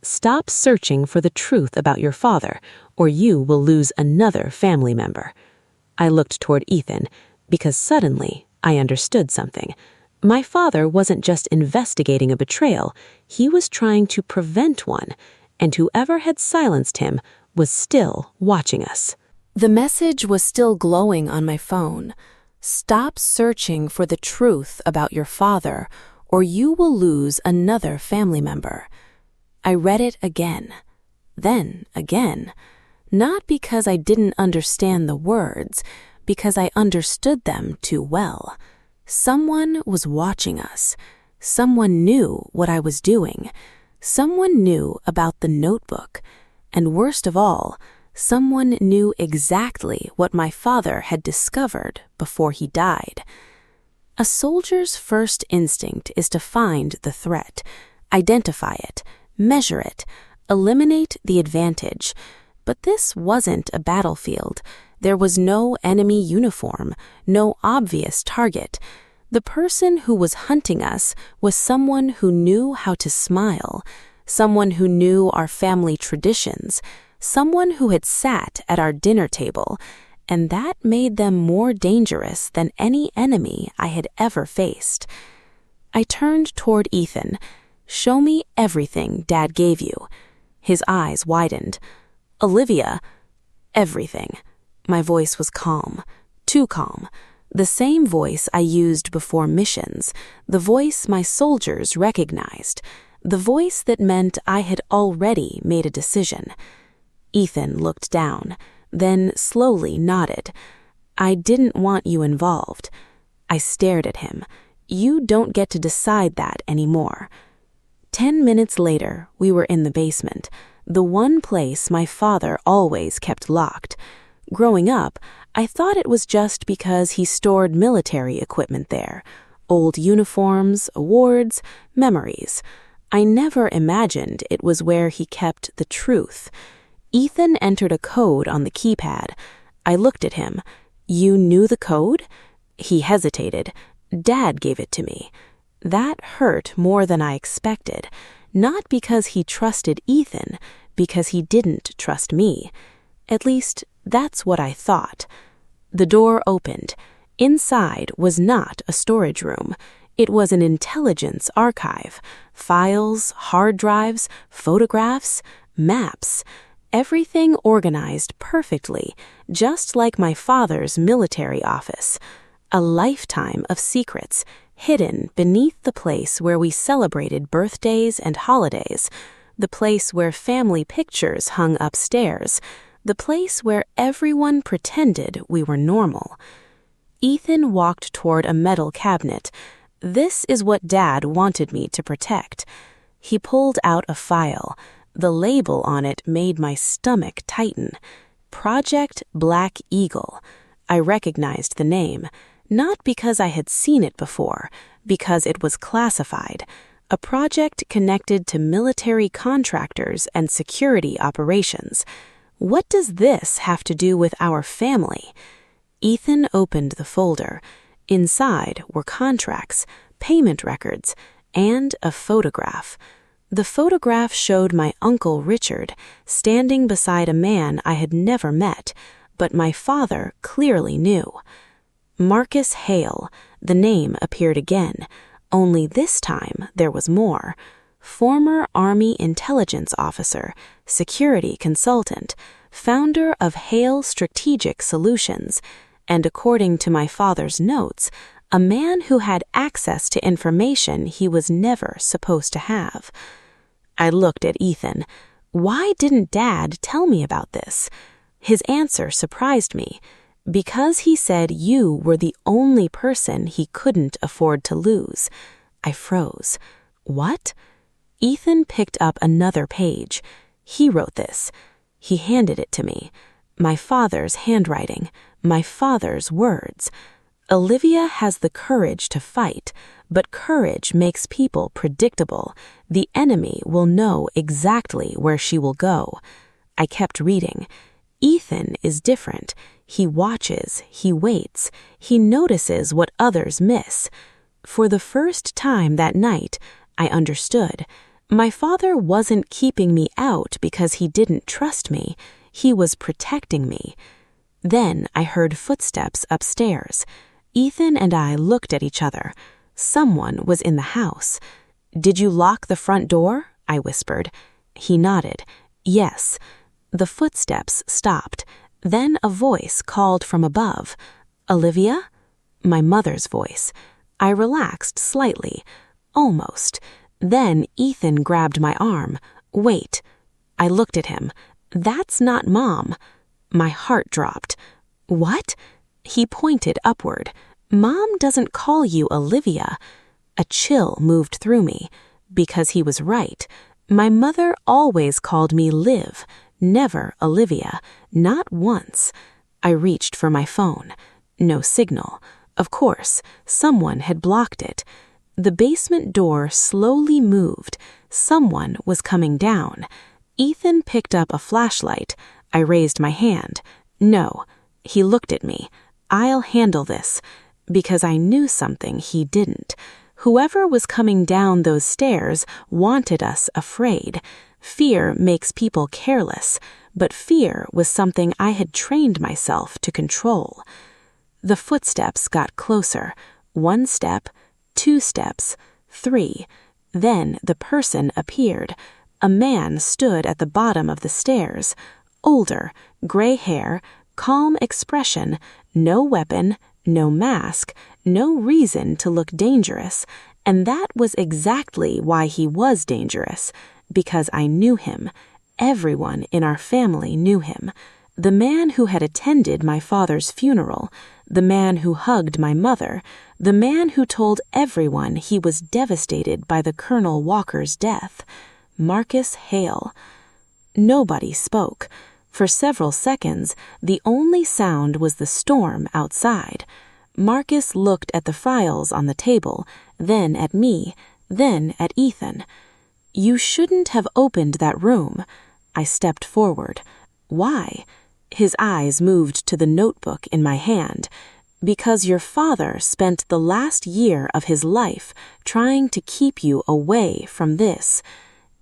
Stop searching for the truth about your father, or you will lose another family member. I looked toward Ethan, because suddenly I understood something. My father wasn't just investigating a betrayal, he was trying to prevent one, and whoever had silenced him was still watching us. The message was still glowing on my phone. Stop searching for the truth about your father, or you will lose another family member. I read it again, then again, not because I didn't understand the words, because I understood them too well. Someone was watching us. Someone knew what I was doing. Someone knew about the notebook. And worst of all, someone knew exactly what my father had discovered before he died. A soldier's first instinct is to find the threat, identify it, measure it, eliminate the advantage. But this wasn't a battlefield. There was no enemy uniform, no obvious target. The person who was hunting us was someone who knew how to smile, someone who knew our family traditions, someone who had sat at our dinner table, and that made them more dangerous than any enemy I had ever faced. I turned toward Ethan. Show me everything Dad gave you. His eyes widened. Olivia, everything. My voice was calm, too calm. The same voice I used before missions, the voice my soldiers recognized, the voice that meant I had already made a decision. Ethan looked down, then slowly nodded. I didn't want you involved. I stared at him. You don't get to decide that anymore. 10 minutes later, we were in the basement, the one place my father always kept locked. Growing up, I thought it was just because he stored military equipment there. Old uniforms, awards, memories. I never imagined it was where he kept the truth. Ethan entered a code on the keypad. I looked at him. You knew the code? He hesitated. Dad gave it to me. That hurt more than I expected. Not because he trusted Ethan, because he didn't trust me. At least, that's what I thought. The door opened. Inside was not a storage room. It was an intelligence archive. Files, hard drives, photographs, maps. Everything organized perfectly, just like my father's military office. A lifetime of secrets, hidden beneath the place where we celebrated birthdays and holidays, the place where family pictures hung upstairs, the place where everyone pretended we were normal. Ethan walked toward a metal cabinet. This is what Dad wanted me to protect. He pulled out a file. The label on it made my stomach tighten. Project Black Eagle. I recognized the name, not because I had seen it before, because it was classified. A project connected to military contractors and security operations. What does this have to do with our family? Ethan opened the folder. Inside were contracts, payment records, and a photograph. The photograph showed my Uncle Richard standing beside a man I had never met, but my father clearly knew. Marcus Hale. The name appeared again, only this time there was more. Former Army intelligence officer, security consultant, founder of Hale Strategic Solutions, and according to my father's notes, a man who had access to information he was never supposed to have. I looked at Ethan. Why didn't Dad tell me about this? His answer surprised me. Because he said you were the only person he couldn't afford to lose. I froze. What? Ethan picked up another page. He wrote this. He handed it to me. My father's handwriting. My father's words. Olivia has the courage to fight, but courage makes people predictable. The enemy will know exactly where she will go. I kept reading. Ethan is different. He watches, he waits, he notices what others miss. For the first time that night, I understood. My father wasn't keeping me out because he didn't trust me. He was protecting me. Then I heard footsteps upstairs. Ethan and I looked at each other. Someone was in the house. "Did you lock the front door?" I whispered. He nodded. "Yes." The footsteps stopped. Then a voice called from above. "Olivia?" My mother's voice. I relaxed slightly. Almost. Then Ethan grabbed my arm. "Wait." I looked at him. "That's not Mom." My heart dropped. "What?" He pointed upward. "Mom doesn't call you Olivia." A chill moved through me. Because he was right. My mother always called me Liv, never Olivia, not once. I reached for my phone. No signal. Of course, someone had blocked it. The basement door slowly moved. Someone was coming down. Ethan picked up a flashlight. I raised my hand. "No." He looked at me. "I'll handle this." Because I knew something he didn't. Whoever was coming down those stairs wanted us afraid. Fear makes people careless, but fear was something I had trained myself to control. The footsteps got closer. 1 step, 2 steps, 3. Then the person appeared. A man stood at the bottom of the stairs. Older, gray hair, calm expression, no weapon, no mask, no reason to look dangerous, and that was exactly why he was dangerous, because I knew him. Everyone in our family knew him. The man who had attended my father's funeral, the man who hugged my mother, the man who told everyone he was devastated by the Colonel Walker's death. Marcus Hale. Nobody spoke. For several seconds, the only sound was the storm outside. Marcus looked at the files on the table, then at me, then at Ethan. "You shouldn't have opened that room." I stepped forward. "Why?" His eyes moved to the notebook in my hand. "Because your father spent the last year of his life trying to keep you away from this."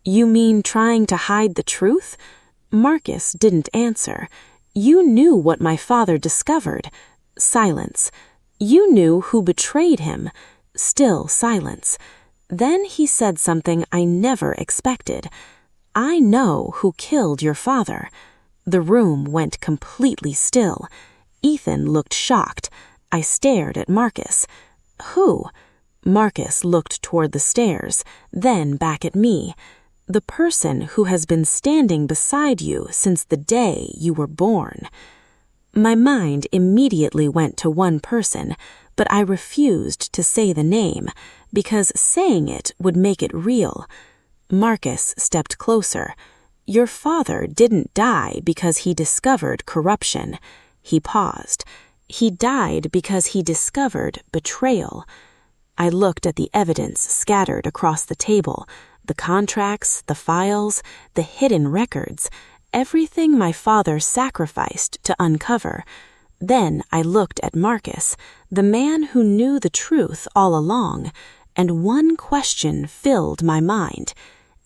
"You mean trying to hide the truth?" Marcus didn't answer. "You knew what my father discovered." Silence. "You knew who betrayed him." Still silence. Then he said something I never expected. "I know who killed your father." The room went completely still. Ethan looked shocked. I stared at Marcus. "Who?" Marcus looked toward the stairs, then back at me. "The person who has been standing beside you since the day you were born." My mind immediately went to one person, but I refused to say the name, because saying it would make it real. Marcus stepped closer. "Your father didn't die because he discovered corruption." He paused. "He died because he discovered betrayal." I looked at the evidence scattered across the table, the contracts, the files, the hidden records, everything my father sacrificed to uncover. Then I looked at Marcus, the man who knew the truth all along, and one question filled my mind.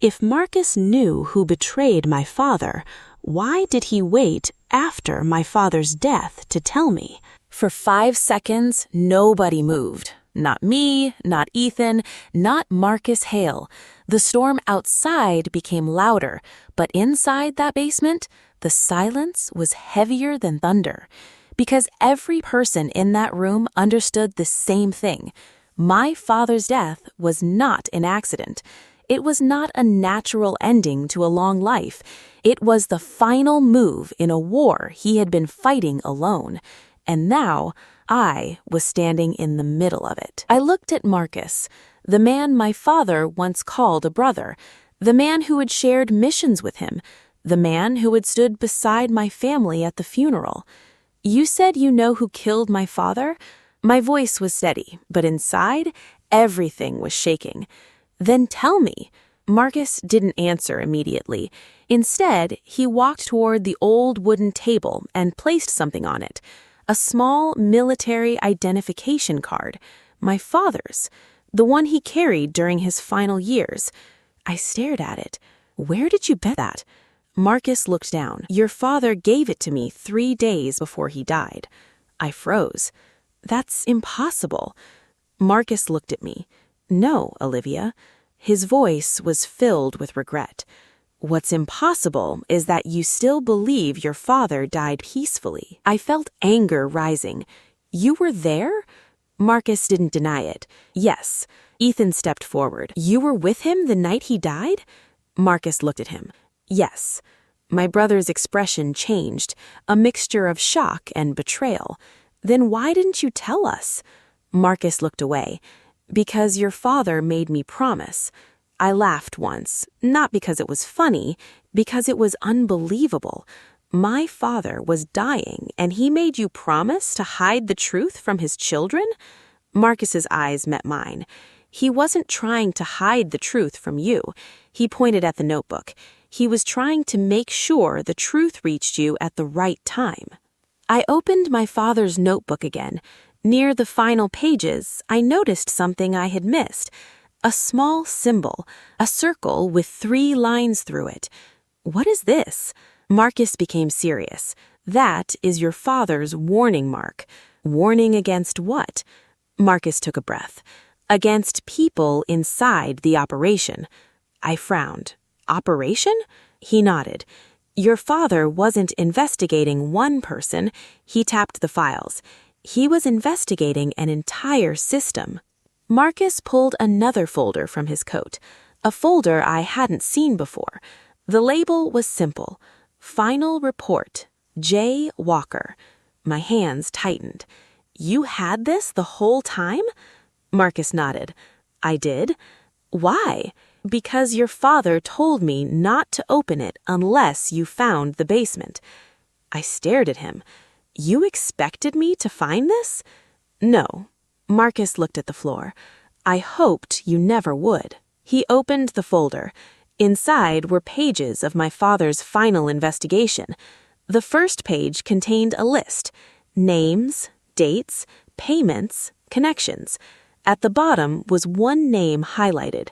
If Marcus knew who betrayed my father, why did he wait after my father's death to tell me? For 5 seconds, nobody moved. Not me, not Ethan, not Marcus Hale. The storm outside became louder, but inside that basement, the silence was heavier than thunder. Because every person in that room understood the same thing. My father's death was not an accident. It was not a natural ending to a long life. It was the final move in a war he had been fighting alone. And now, I was standing in the middle of it. I looked at Marcus, the man my father once called a brother, the man who had shared missions with him, the man who had stood beside my family at the funeral. "You said you know who killed my father?" My voice was steady, but inside, everything was shaking. "Then tell me." Marcus didn't answer immediately. Instead, he walked toward the old wooden table and placed something on it. A small military identification card. My father's. The one he carried during his final years. I stared at it. "Where did you get that?" Marcus looked down. "Your father gave it to me 3 days before he died." I froze. "That's impossible." Marcus looked at me. "No, Olivia." His voice was filled with regret. "What's impossible is that you still believe your father died peacefully." I felt anger rising. "You were there?" Marcus didn't deny it. "Yes." Ethan stepped forward. "You were with him the night he died?" Marcus looked at him. "Yes." My brother's expression changed, a mixture of shock and betrayal. "Then why didn't you tell us?" Marcus looked away. "Because your father made me promise." I laughed once, not because it was funny, because it was unbelievable. My father was dying, and he made you promise to hide the truth from his children? Marcus's eyes met mine. He wasn't trying to hide the truth from you. He pointed at the notebook. He was trying to make sure the truth reached you at the right time. I opened my father's notebook again. Near the final pages, I noticed something I had missed. A small symbol, a circle with 3 lines through it. "What is this?" Marcus became serious. "That is your father's warning mark." "Warning against what?" Marcus took a breath. "Against people inside the operation." I frowned. "Operation?" He nodded. "Your father wasn't investigating one person. He tapped the files. He was investigating an entire system." Marcus pulled another folder from his coat, a folder I hadn't seen before. The label was simple. Final Report, J. Walker. My hands tightened. "You had this the whole time?" Marcus nodded. "I did." "Why?" "Because your father told me not to open it unless you found the basement." I stared at him. "You expected me to find this?" "No." Marcus looked at the floor. "I hoped you never would." He opened the folder. Inside were pages of my father's final investigation. The first page contained a list: names, dates, payments, connections. At the bottom was one name highlighted: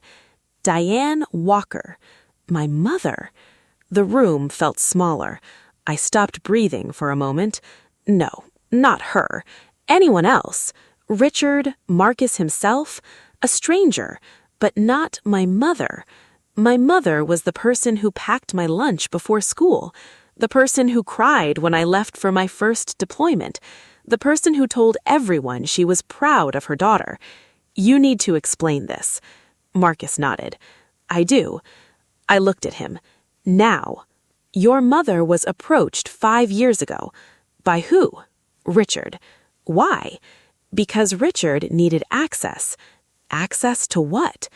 Aleena Walker. My mother. The room felt smaller. I stopped breathing for a moment. No, not her. Anyone else. Richard, Marcus himself, a stranger, but not my mother. My mother was the person who packed my lunch before school, the person who cried when I left for my first deployment, the person who told everyone she was proud of her daughter. "You need to explain this." Marcus nodded. "I do." I looked at him. "Now. Your mother was approached 5 years ago." "By who?" "Richard." "Why?" "Because Richard needed access." "Access to what?"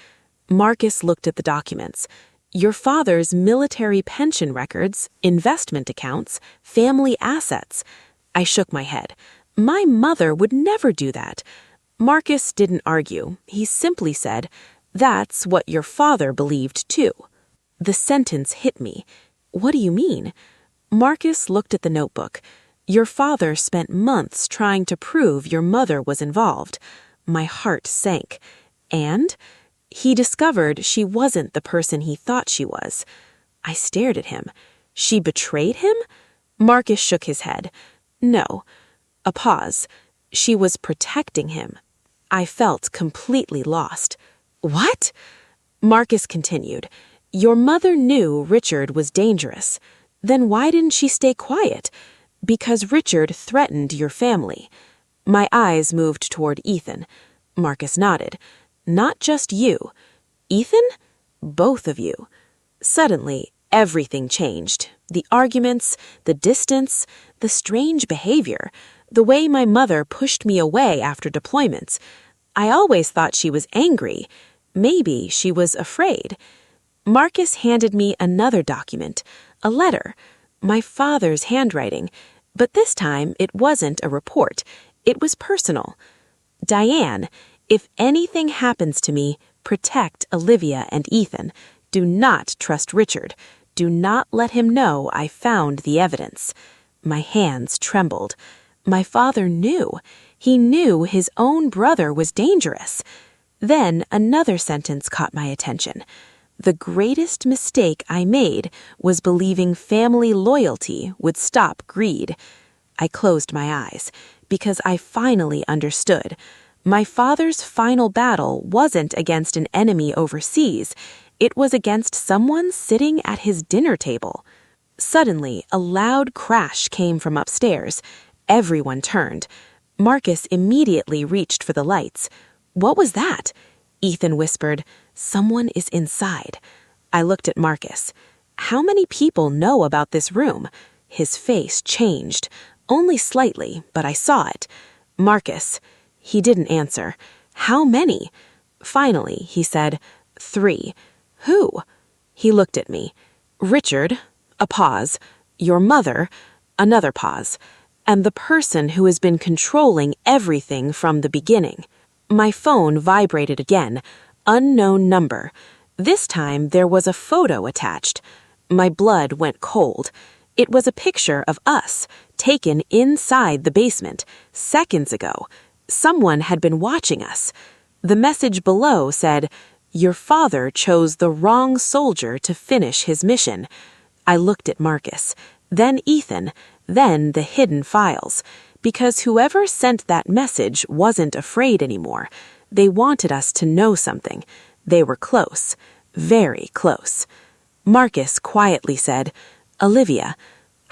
Marcus looked at the documents. "Your father's military pension records, investment accounts, family assets." I shook my head. "My mother would never do that." Marcus didn't argue. He simply said, "That's what your father believed too." The sentence hit me. "What do you mean?" Marcus looked at the notebook. "Your father spent months trying to prove your mother was involved." My heart sank. "And?" "He discovered she wasn't the person he thought she was." I stared at him. "She betrayed him?" Marcus shook his head. "No." A pause. She was protecting him. I felt completely lost. What? Marcus continued. Your mother knew Richard was dangerous. Then why didn't she stay quiet? Because Richard threatened your family. My eyes moved toward Ethan. Marcus nodded. Not just you. Ethan? Both of you. Suddenly, everything changed. The arguments, the distance, the strange behavior, the way my mother pushed me away after deployments. I always thought she was angry. Maybe she was afraid. Marcus handed me another document, a letter, my father's handwriting, but this time it wasn't a report. It was personal. Diane, if anything happens to me, protect Olivia and Ethan. Do not trust Richard. Do not let him know I found the evidence. My hands trembled. My father knew. He knew his own brother was dangerous. Then another sentence caught my attention. The greatest mistake I made was believing family loyalty would stop greed. I closed my eyes because I finally understood. My father's final battle wasn't against an enemy overseas. It was against someone sitting at his dinner table. Suddenly, a loud crash came from upstairs. Everyone turned. Marcus immediately reached for the lights. What was that? Ethan whispered, Someone is inside. I looked at Marcus. How many people know about this room? His face changed. Only slightly, but I saw it. Marcus. He didn't answer. How many? Finally, he said, 3. Who? He looked at me. Richard. A pause. Your mother. Another pause. And the person who has been controlling everything from the beginning. My phone vibrated again. Unknown number. This time there was a photo attached. My blood went cold. It was a picture of us, taken inside the basement, seconds ago. Someone had been watching us. The message below said, Your father chose the wrong soldier to finish his mission. I looked at Marcus, then Ethan, then the hidden files. Because whoever sent that message wasn't afraid anymore. They wanted us to know something. They were close, very close. Marcus quietly said, Olivia.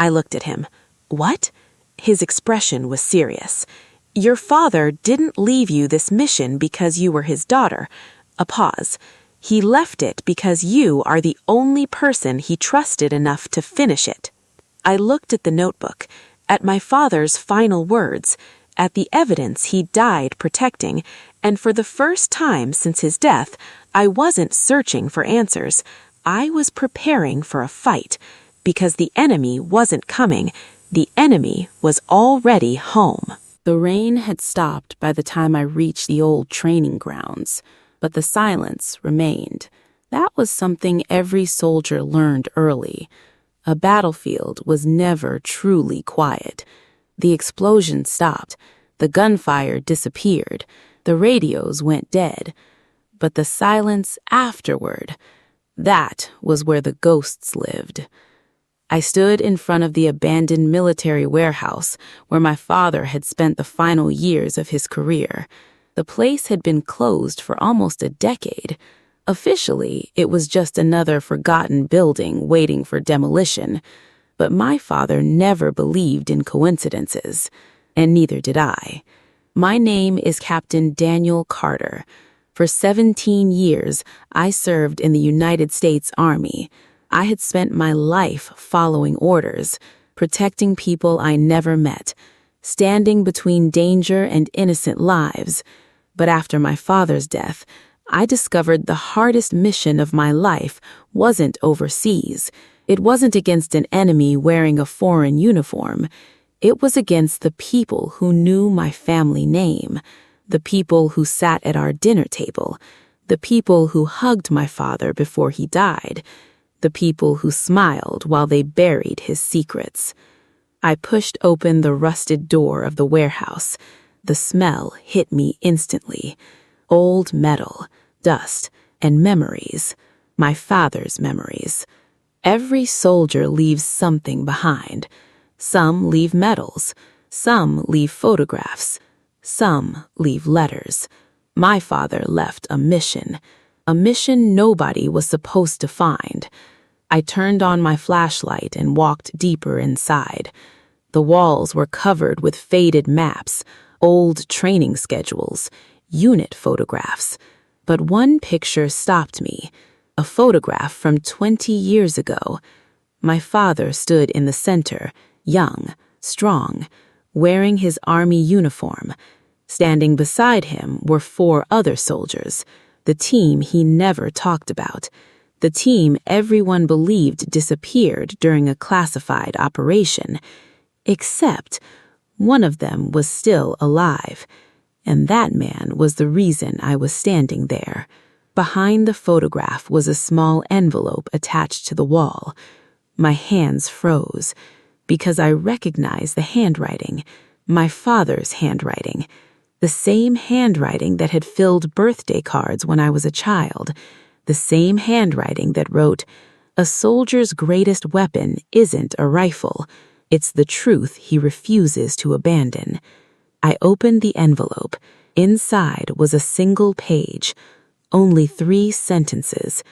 I looked at him. What? His expression was serious. Your father didn't leave you this mission because you were his daughter. A pause. He left it because you are the only person he trusted enough to finish it. I looked at the notebook, at my father's final words, at the evidence he died protecting, and for the first time since his death, I wasn't searching for answers. I was preparing for a fight, because the enemy wasn't coming. The enemy was already home. The rain had stopped by the time I reached the old training grounds, but the silence remained. That was something every soldier learned early. A battlefield was never truly quiet. The explosion stopped. The gunfire disappeared. The radios went dead. But the silence afterward, that was where the ghosts lived. I stood in front of the abandoned military warehouse where my father had spent the final years of his career. The place had been closed for almost a decade. Officially, it was just another forgotten building waiting for demolition. But my father never believed in coincidences, and neither did I. My name is Captain Daniel Carter. For 17 years, I served in the United States Army. I had spent my life following orders, protecting people I never met, standing between danger and innocent lives. But after my father's death, I discovered the hardest mission of my life wasn't overseas. It wasn't against an enemy wearing a foreign uniform. It was against the people who knew my family name, the people who sat at our dinner table, the people who hugged my father before he died, the people who smiled while they buried his secrets. I pushed open the rusted door of the warehouse. The smell hit me instantly. Old metal, dust, and memories. My father's memories. Every soldier leaves something behind. Some leave medals. Some leave photographs. Some leave letters. My father left a mission nobody was supposed to find. I turned on my flashlight and walked deeper inside. The walls were covered with faded maps, old training schedules, unit photographs. But one picture stopped me, a photograph from 20 years ago. My father stood in the center, young, strong, wearing his army uniform. Standing beside him were 4 other soldiers, the team he never talked about, the team everyone believed disappeared during a classified operation, except one of them was still alive, and that man was the reason I was standing there. Behind the photograph was a small envelope attached to the wall. My hands froze, because I recognized the handwriting, my father's handwriting, the same handwriting that had filled birthday cards when I was a child, the same handwriting that wrote, "A soldier's greatest weapon isn't a rifle. It's the truth he refuses to abandon." I opened the envelope. Inside was a single page, only 3 sentences.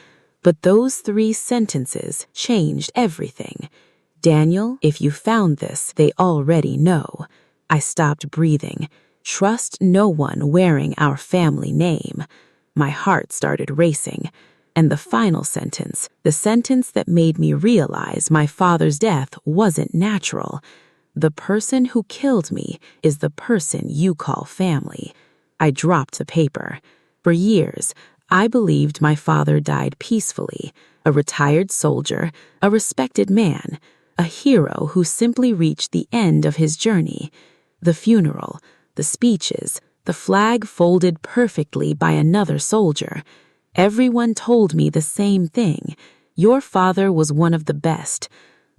But those 3 sentences changed everything. "Daniel, if you found this, they already know." I stopped breathing. "Trust no one wearing our family name." My heart started racing. And the final sentence, the sentence that made me realize my father's death wasn't natural. "The person who killed me is the person you call family." I dropped the paper. For years, I believed my father died peacefully, a retired soldier, a respected man, a hero who simply reached the end of his journey. The funeral, the speeches, the flag folded perfectly by another soldier. Everyone told me the same thing. Your father was one of the best.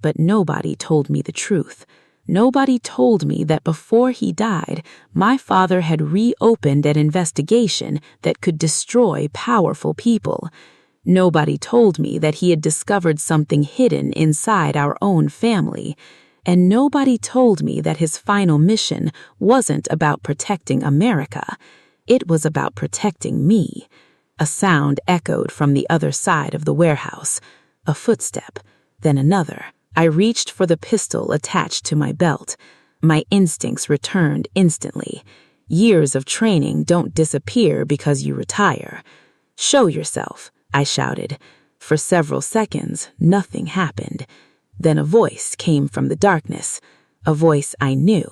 But nobody told me the truth. Nobody told me that before he died, my father had reopened an investigation that could destroy powerful people. Nobody told me that he had discovered something hidden inside our own family. And nobody told me that his final mission wasn't about protecting America. It was about protecting me. A sound echoed from the other side of the warehouse. A footstep, then another. I reached for the pistol attached to my belt. My instincts returned instantly. Years of training don't disappear because you retire. "Show yourself," I shouted. For several seconds, nothing happened. Then a voice came from the darkness, a voice I knew,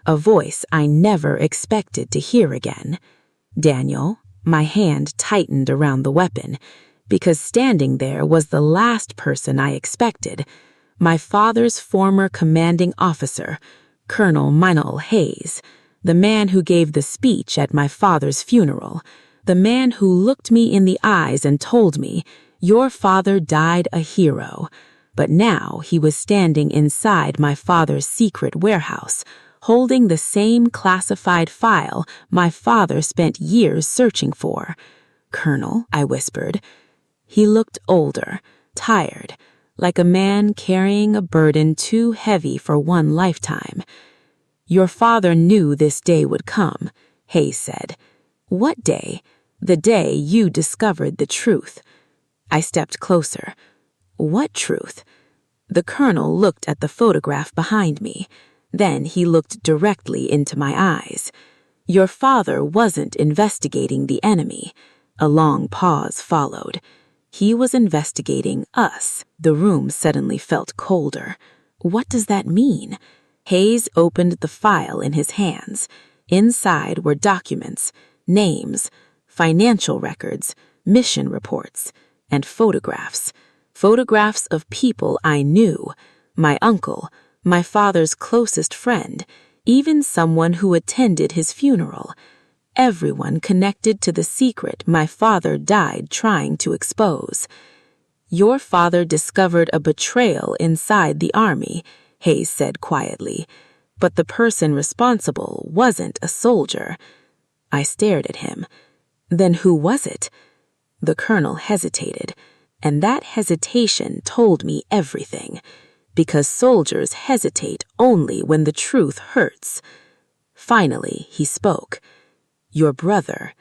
a voice I never expected to hear again. "Daniel." My hand tightened around the weapon, because standing there was the last person I expected, my father's former commanding officer, Colonel Meinl Hayes, the man who gave the speech at my father's funeral, the man who looked me in the eyes and told me, "Your father died a hero." But now he was standing inside my father's secret warehouse, holding the same classified file my father spent years searching for. "Colonel," I whispered. He looked older, tired, like a man carrying a burden too heavy for one lifetime. "Your father knew this day would come," Hayes said. "What day?" "The day you discovered the truth." I stepped closer. "What truth?" The colonel looked at the photograph behind me. Then he looked directly into my eyes. "Your father wasn't investigating the enemy." A long pause followed. "He was investigating us." The room suddenly felt colder. "What does that mean?" Hayes opened the file in his hands. Inside were documents, names, financial records, mission reports, and photographs. Photographs of people I knew, my uncle, my father's closest friend, even someone who attended his funeral. Everyone connected to the secret my father died trying to expose. "Your father discovered a betrayal inside the army," Hayes said quietly, "but the person responsible wasn't a soldier." I stared at him. "Then who was it?" The colonel hesitated, and that hesitation told me everything. because soldiers hesitate only when the truth hurts. Finally, he spoke. Your brother.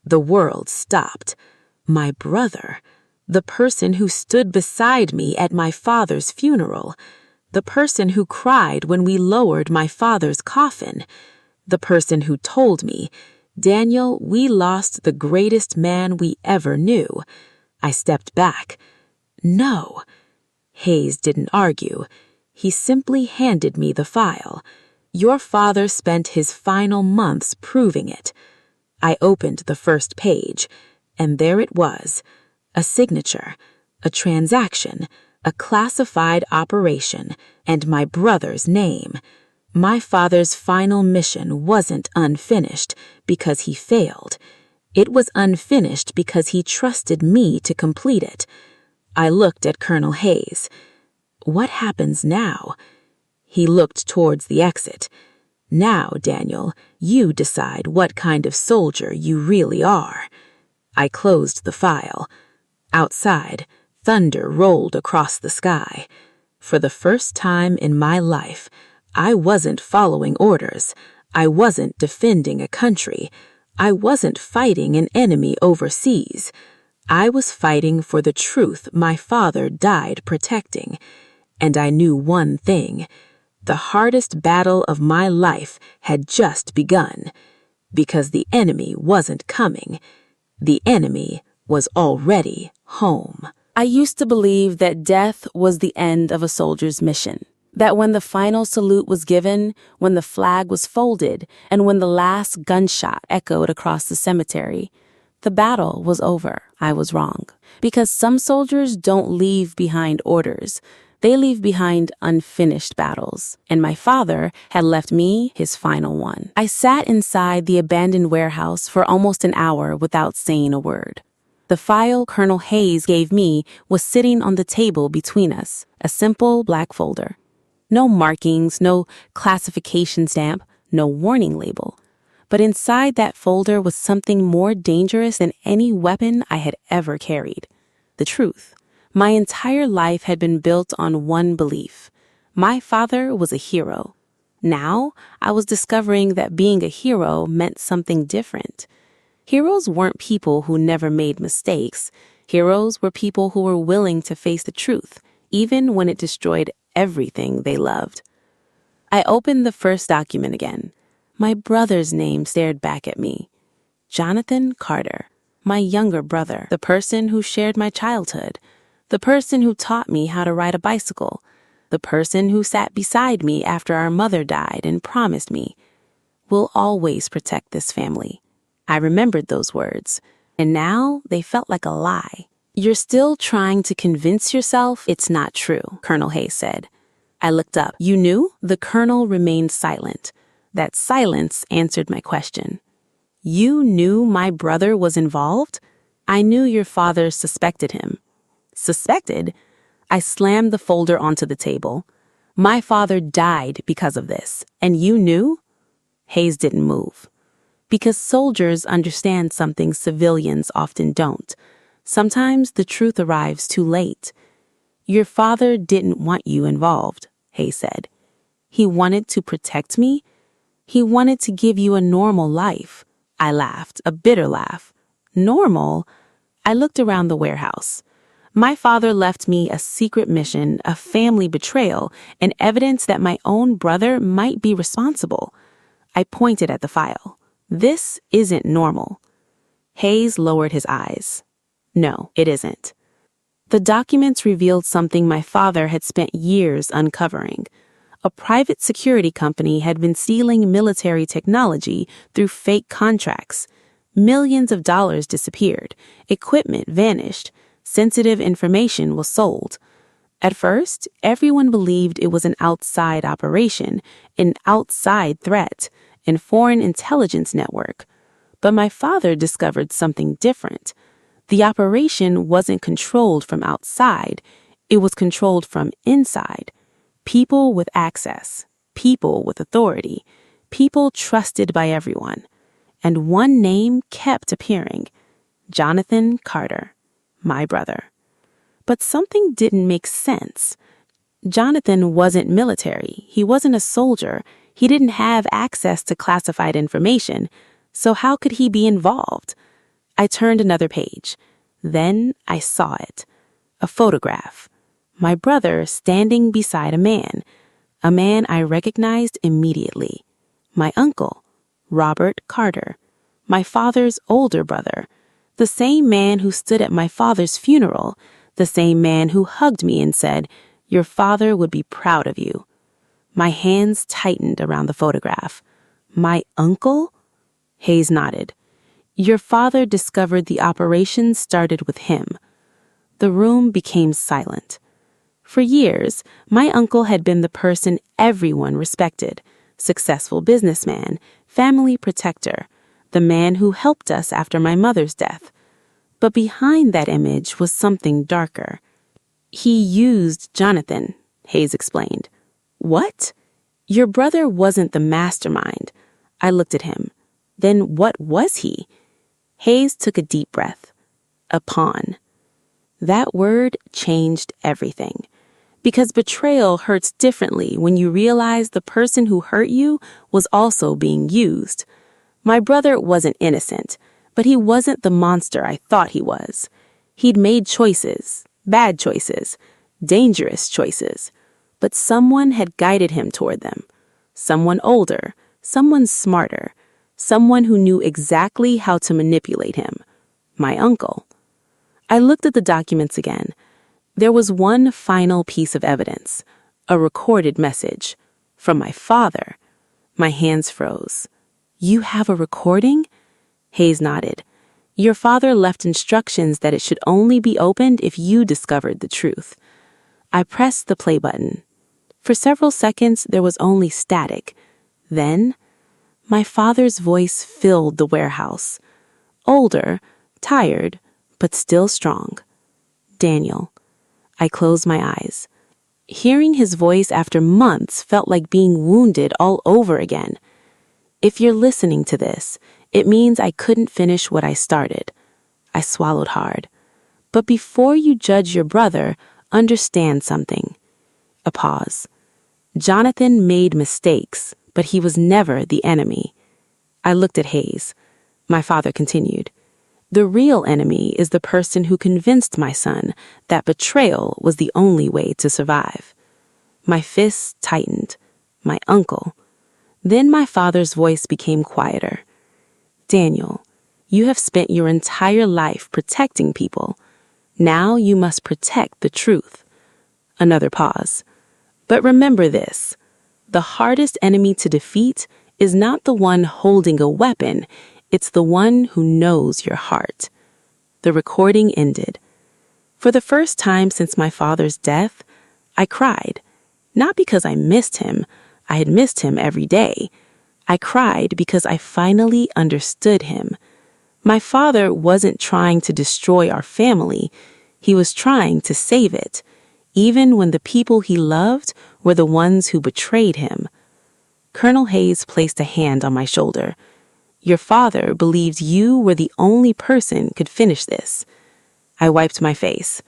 The world stopped. My brother. The person who stood beside me at my father's funeral. The person who cried when we lowered my father's coffin. The person who told me, Daniel, we lost the greatest man we ever knew. I stepped back. No. Hayes didn't argue. He simply handed me the file. Your father spent his final months proving it. I opened the first page, and there it was. A signature, a transaction, a classified operation, and my brother's name. My father's final mission wasn't unfinished because he failed. It was unfinished because he trusted me to complete it. I looked at Colonel Hayes. What happens now? He looked towards the exit. Now, Daniel, you decide what kind of soldier you really are. I closed the file. Outside, thunder rolled across the sky. For the first time in my life, I wasn't following orders. I wasn't defending a country. I wasn't fighting an enemy overseas. I was fighting for the truth my father died protecting. And I knew one thing. The hardest battle of my life had just begun. Because the enemy wasn't coming. The enemy was already home. I used to believe that death was the end of a soldier's mission. That when the final salute was given, when the flag was folded, and when the last gunshot echoed across the cemetery, the battle was over. I was wrong. Because some soldiers don't leave behind orders. They leave behind unfinished battles. And my father had left me his final one. I sat inside the abandoned warehouse for almost an hour without saying a word. The file Colonel Hayes gave me was sitting on the table between us, a simple black folder. No markings, no classification stamp, no warning label. But inside that folder was something more dangerous than any weapon I had ever carried. The truth. My entire life had been built on one belief. My father was a hero. Now, I was discovering that being a hero meant something different. Heroes weren't people who never made mistakes. Heroes were people who were willing to face the truth, even when it destroyed everything they loved. I opened the first document again. My brother's name stared back at me. Jonathan Carter, my younger brother, the person who shared my childhood, the person who taught me how to ride a bicycle, the person who sat beside me after our mother died and promised me, "We'll always protect this family." I remembered those words, and now they felt like a lie. "You're still trying to convince yourself it's not true," Colonel Hayes said. I looked up. "You knew?" The colonel remained silent. That silence answered my question. "You knew my brother was involved?" "I knew your father suspected him." "Suspected?" I slammed the folder onto the table. "My father died because of this, and you knew?" Hayes didn't move. Because soldiers understand something civilians often don't. Sometimes the truth arrives too late. "Your father didn't want you involved," Hayes said. "He wanted to protect me. He wanted to give you a normal life." I laughed, a bitter laugh. Normal? I looked around the warehouse. My father left me a secret mission, a family betrayal, and evidence that my own brother might be responsible. I pointed at the file. "This isn't normal." Hayes lowered his eyes. "No, it isn't." The documents revealed something my father had spent years uncovering. A private security company had been stealing military technology through fake contracts. Millions of dollars disappeared. Equipment vanished. Sensitive information was sold. At first, everyone believed it was an outside operation, an outside threat, a foreign intelligence network. But my father discovered something different. The operation wasn't controlled from outside. It was controlled from inside. People with access, people with authority, people trusted by everyone. And one name kept appearing: Jonathan Carter, my brother. But something didn't make sense. Jonathan wasn't military. He wasn't a soldier. He didn't have access to classified information. So how could he be involved? I turned another page. Then I saw it. A photograph. My brother standing beside a man I recognized immediately. My uncle, Robert Carter, my father's older brother, the same man who stood at my father's funeral, the same man who hugged me and said, "Your father would be proud of you." My hands tightened around the photograph. My uncle? Hayes nodded. Your father discovered the operation started with him. The room became silent. For years, my uncle had been the person everyone respected, successful businessman, family protector, the man who helped us after my mother's death. But behind that image was something darker. He used Jonathan, Hayes explained. What? Your brother wasn't the mastermind. I looked at him. Then what was he? Hayes took a deep breath. A pawn. That word changed everything. Because betrayal hurts differently when you realize the person who hurt you was also being used. My brother wasn't innocent, but he wasn't the monster I thought he was. He'd made choices, bad choices, dangerous choices, but someone had guided him toward them. Someone older, someone smarter, someone who knew exactly how to manipulate him. My uncle. I looked at the documents again. There was one final piece of evidence, a recorded message, from my father. My hands froze. You have a recording? Hayes nodded. Your father left instructions that it should only be opened if you discovered the truth. I pressed the play button. For several seconds, there was only static. Then, my father's voice filled the warehouse. Older, tired, but still strong. Daniel. I closed my eyes. Hearing his voice after months felt like being wounded all over again. If you're listening to this, it means I couldn't finish what I started. I swallowed hard. But before you judge your brother, understand something. A pause. Jonathan made mistakes, but he was never the enemy. I looked at Hayes. My father continued. The real enemy is the person who convinced my son that betrayal was the only way to survive. My fists tightened. My uncle. Then my father's voice became quieter. Daniel, you have spent your entire life protecting people. Now you must protect the truth. Another pause. But remember this. The hardest enemy to defeat is not the one holding a weapon. It's the one who knows your heart. The recording ended. For the first time since my father's death, I cried. Not because I missed him. I had missed him every day. I cried because I finally understood him. My father wasn't trying to destroy our family. He was trying to save it, even when the people he loved were the ones who betrayed him. Colonel Hayes placed a hand on my shoulder. Your father believed you were the only person could finish this. I wiped my face.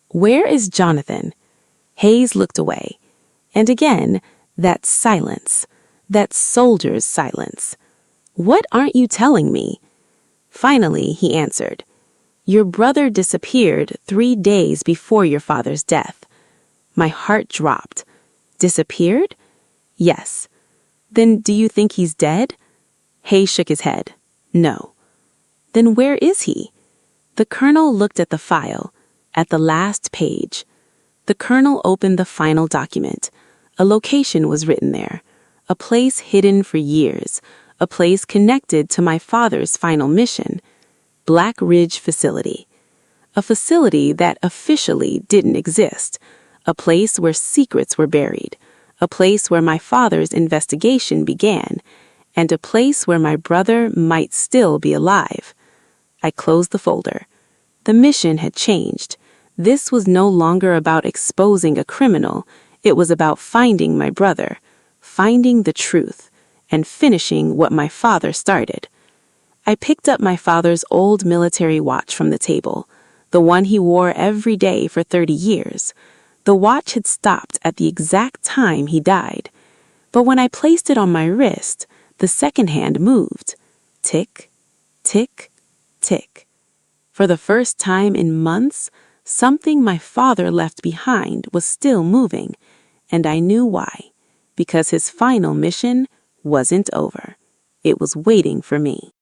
Where is Jonathan? Hayes looked away. And again, that silence. That soldier's silence. What aren't you telling me? Finally, he answered. Your brother disappeared 3 days before your father's death. My heart dropped. Disappeared? Yes. Then do you think he's dead? Hayes shook his head. No. Then where is he? The colonel looked at the file, at the last page. The colonel opened the final document. A location was written there, a place hidden for years, a place connected to my father's final mission, Black Ridge Facility. A facility that officially didn't exist, a place where secrets were buried, a place where my father's investigation began, and a place where my brother might still be alive. I closed the folder. The mission had changed. This was no longer about exposing a criminal. It was about finding my brother, finding the truth, and finishing what my father started. I picked up my father's old military watch from the table, the one he wore every day for 30 years. The watch had stopped at the exact time he died, but when I placed it on my wrist, the second hand moved. Tick, tick, tick. For the first time in months, something my father left behind was still moving, and I knew why. Because his final mission wasn't over. It was waiting for me.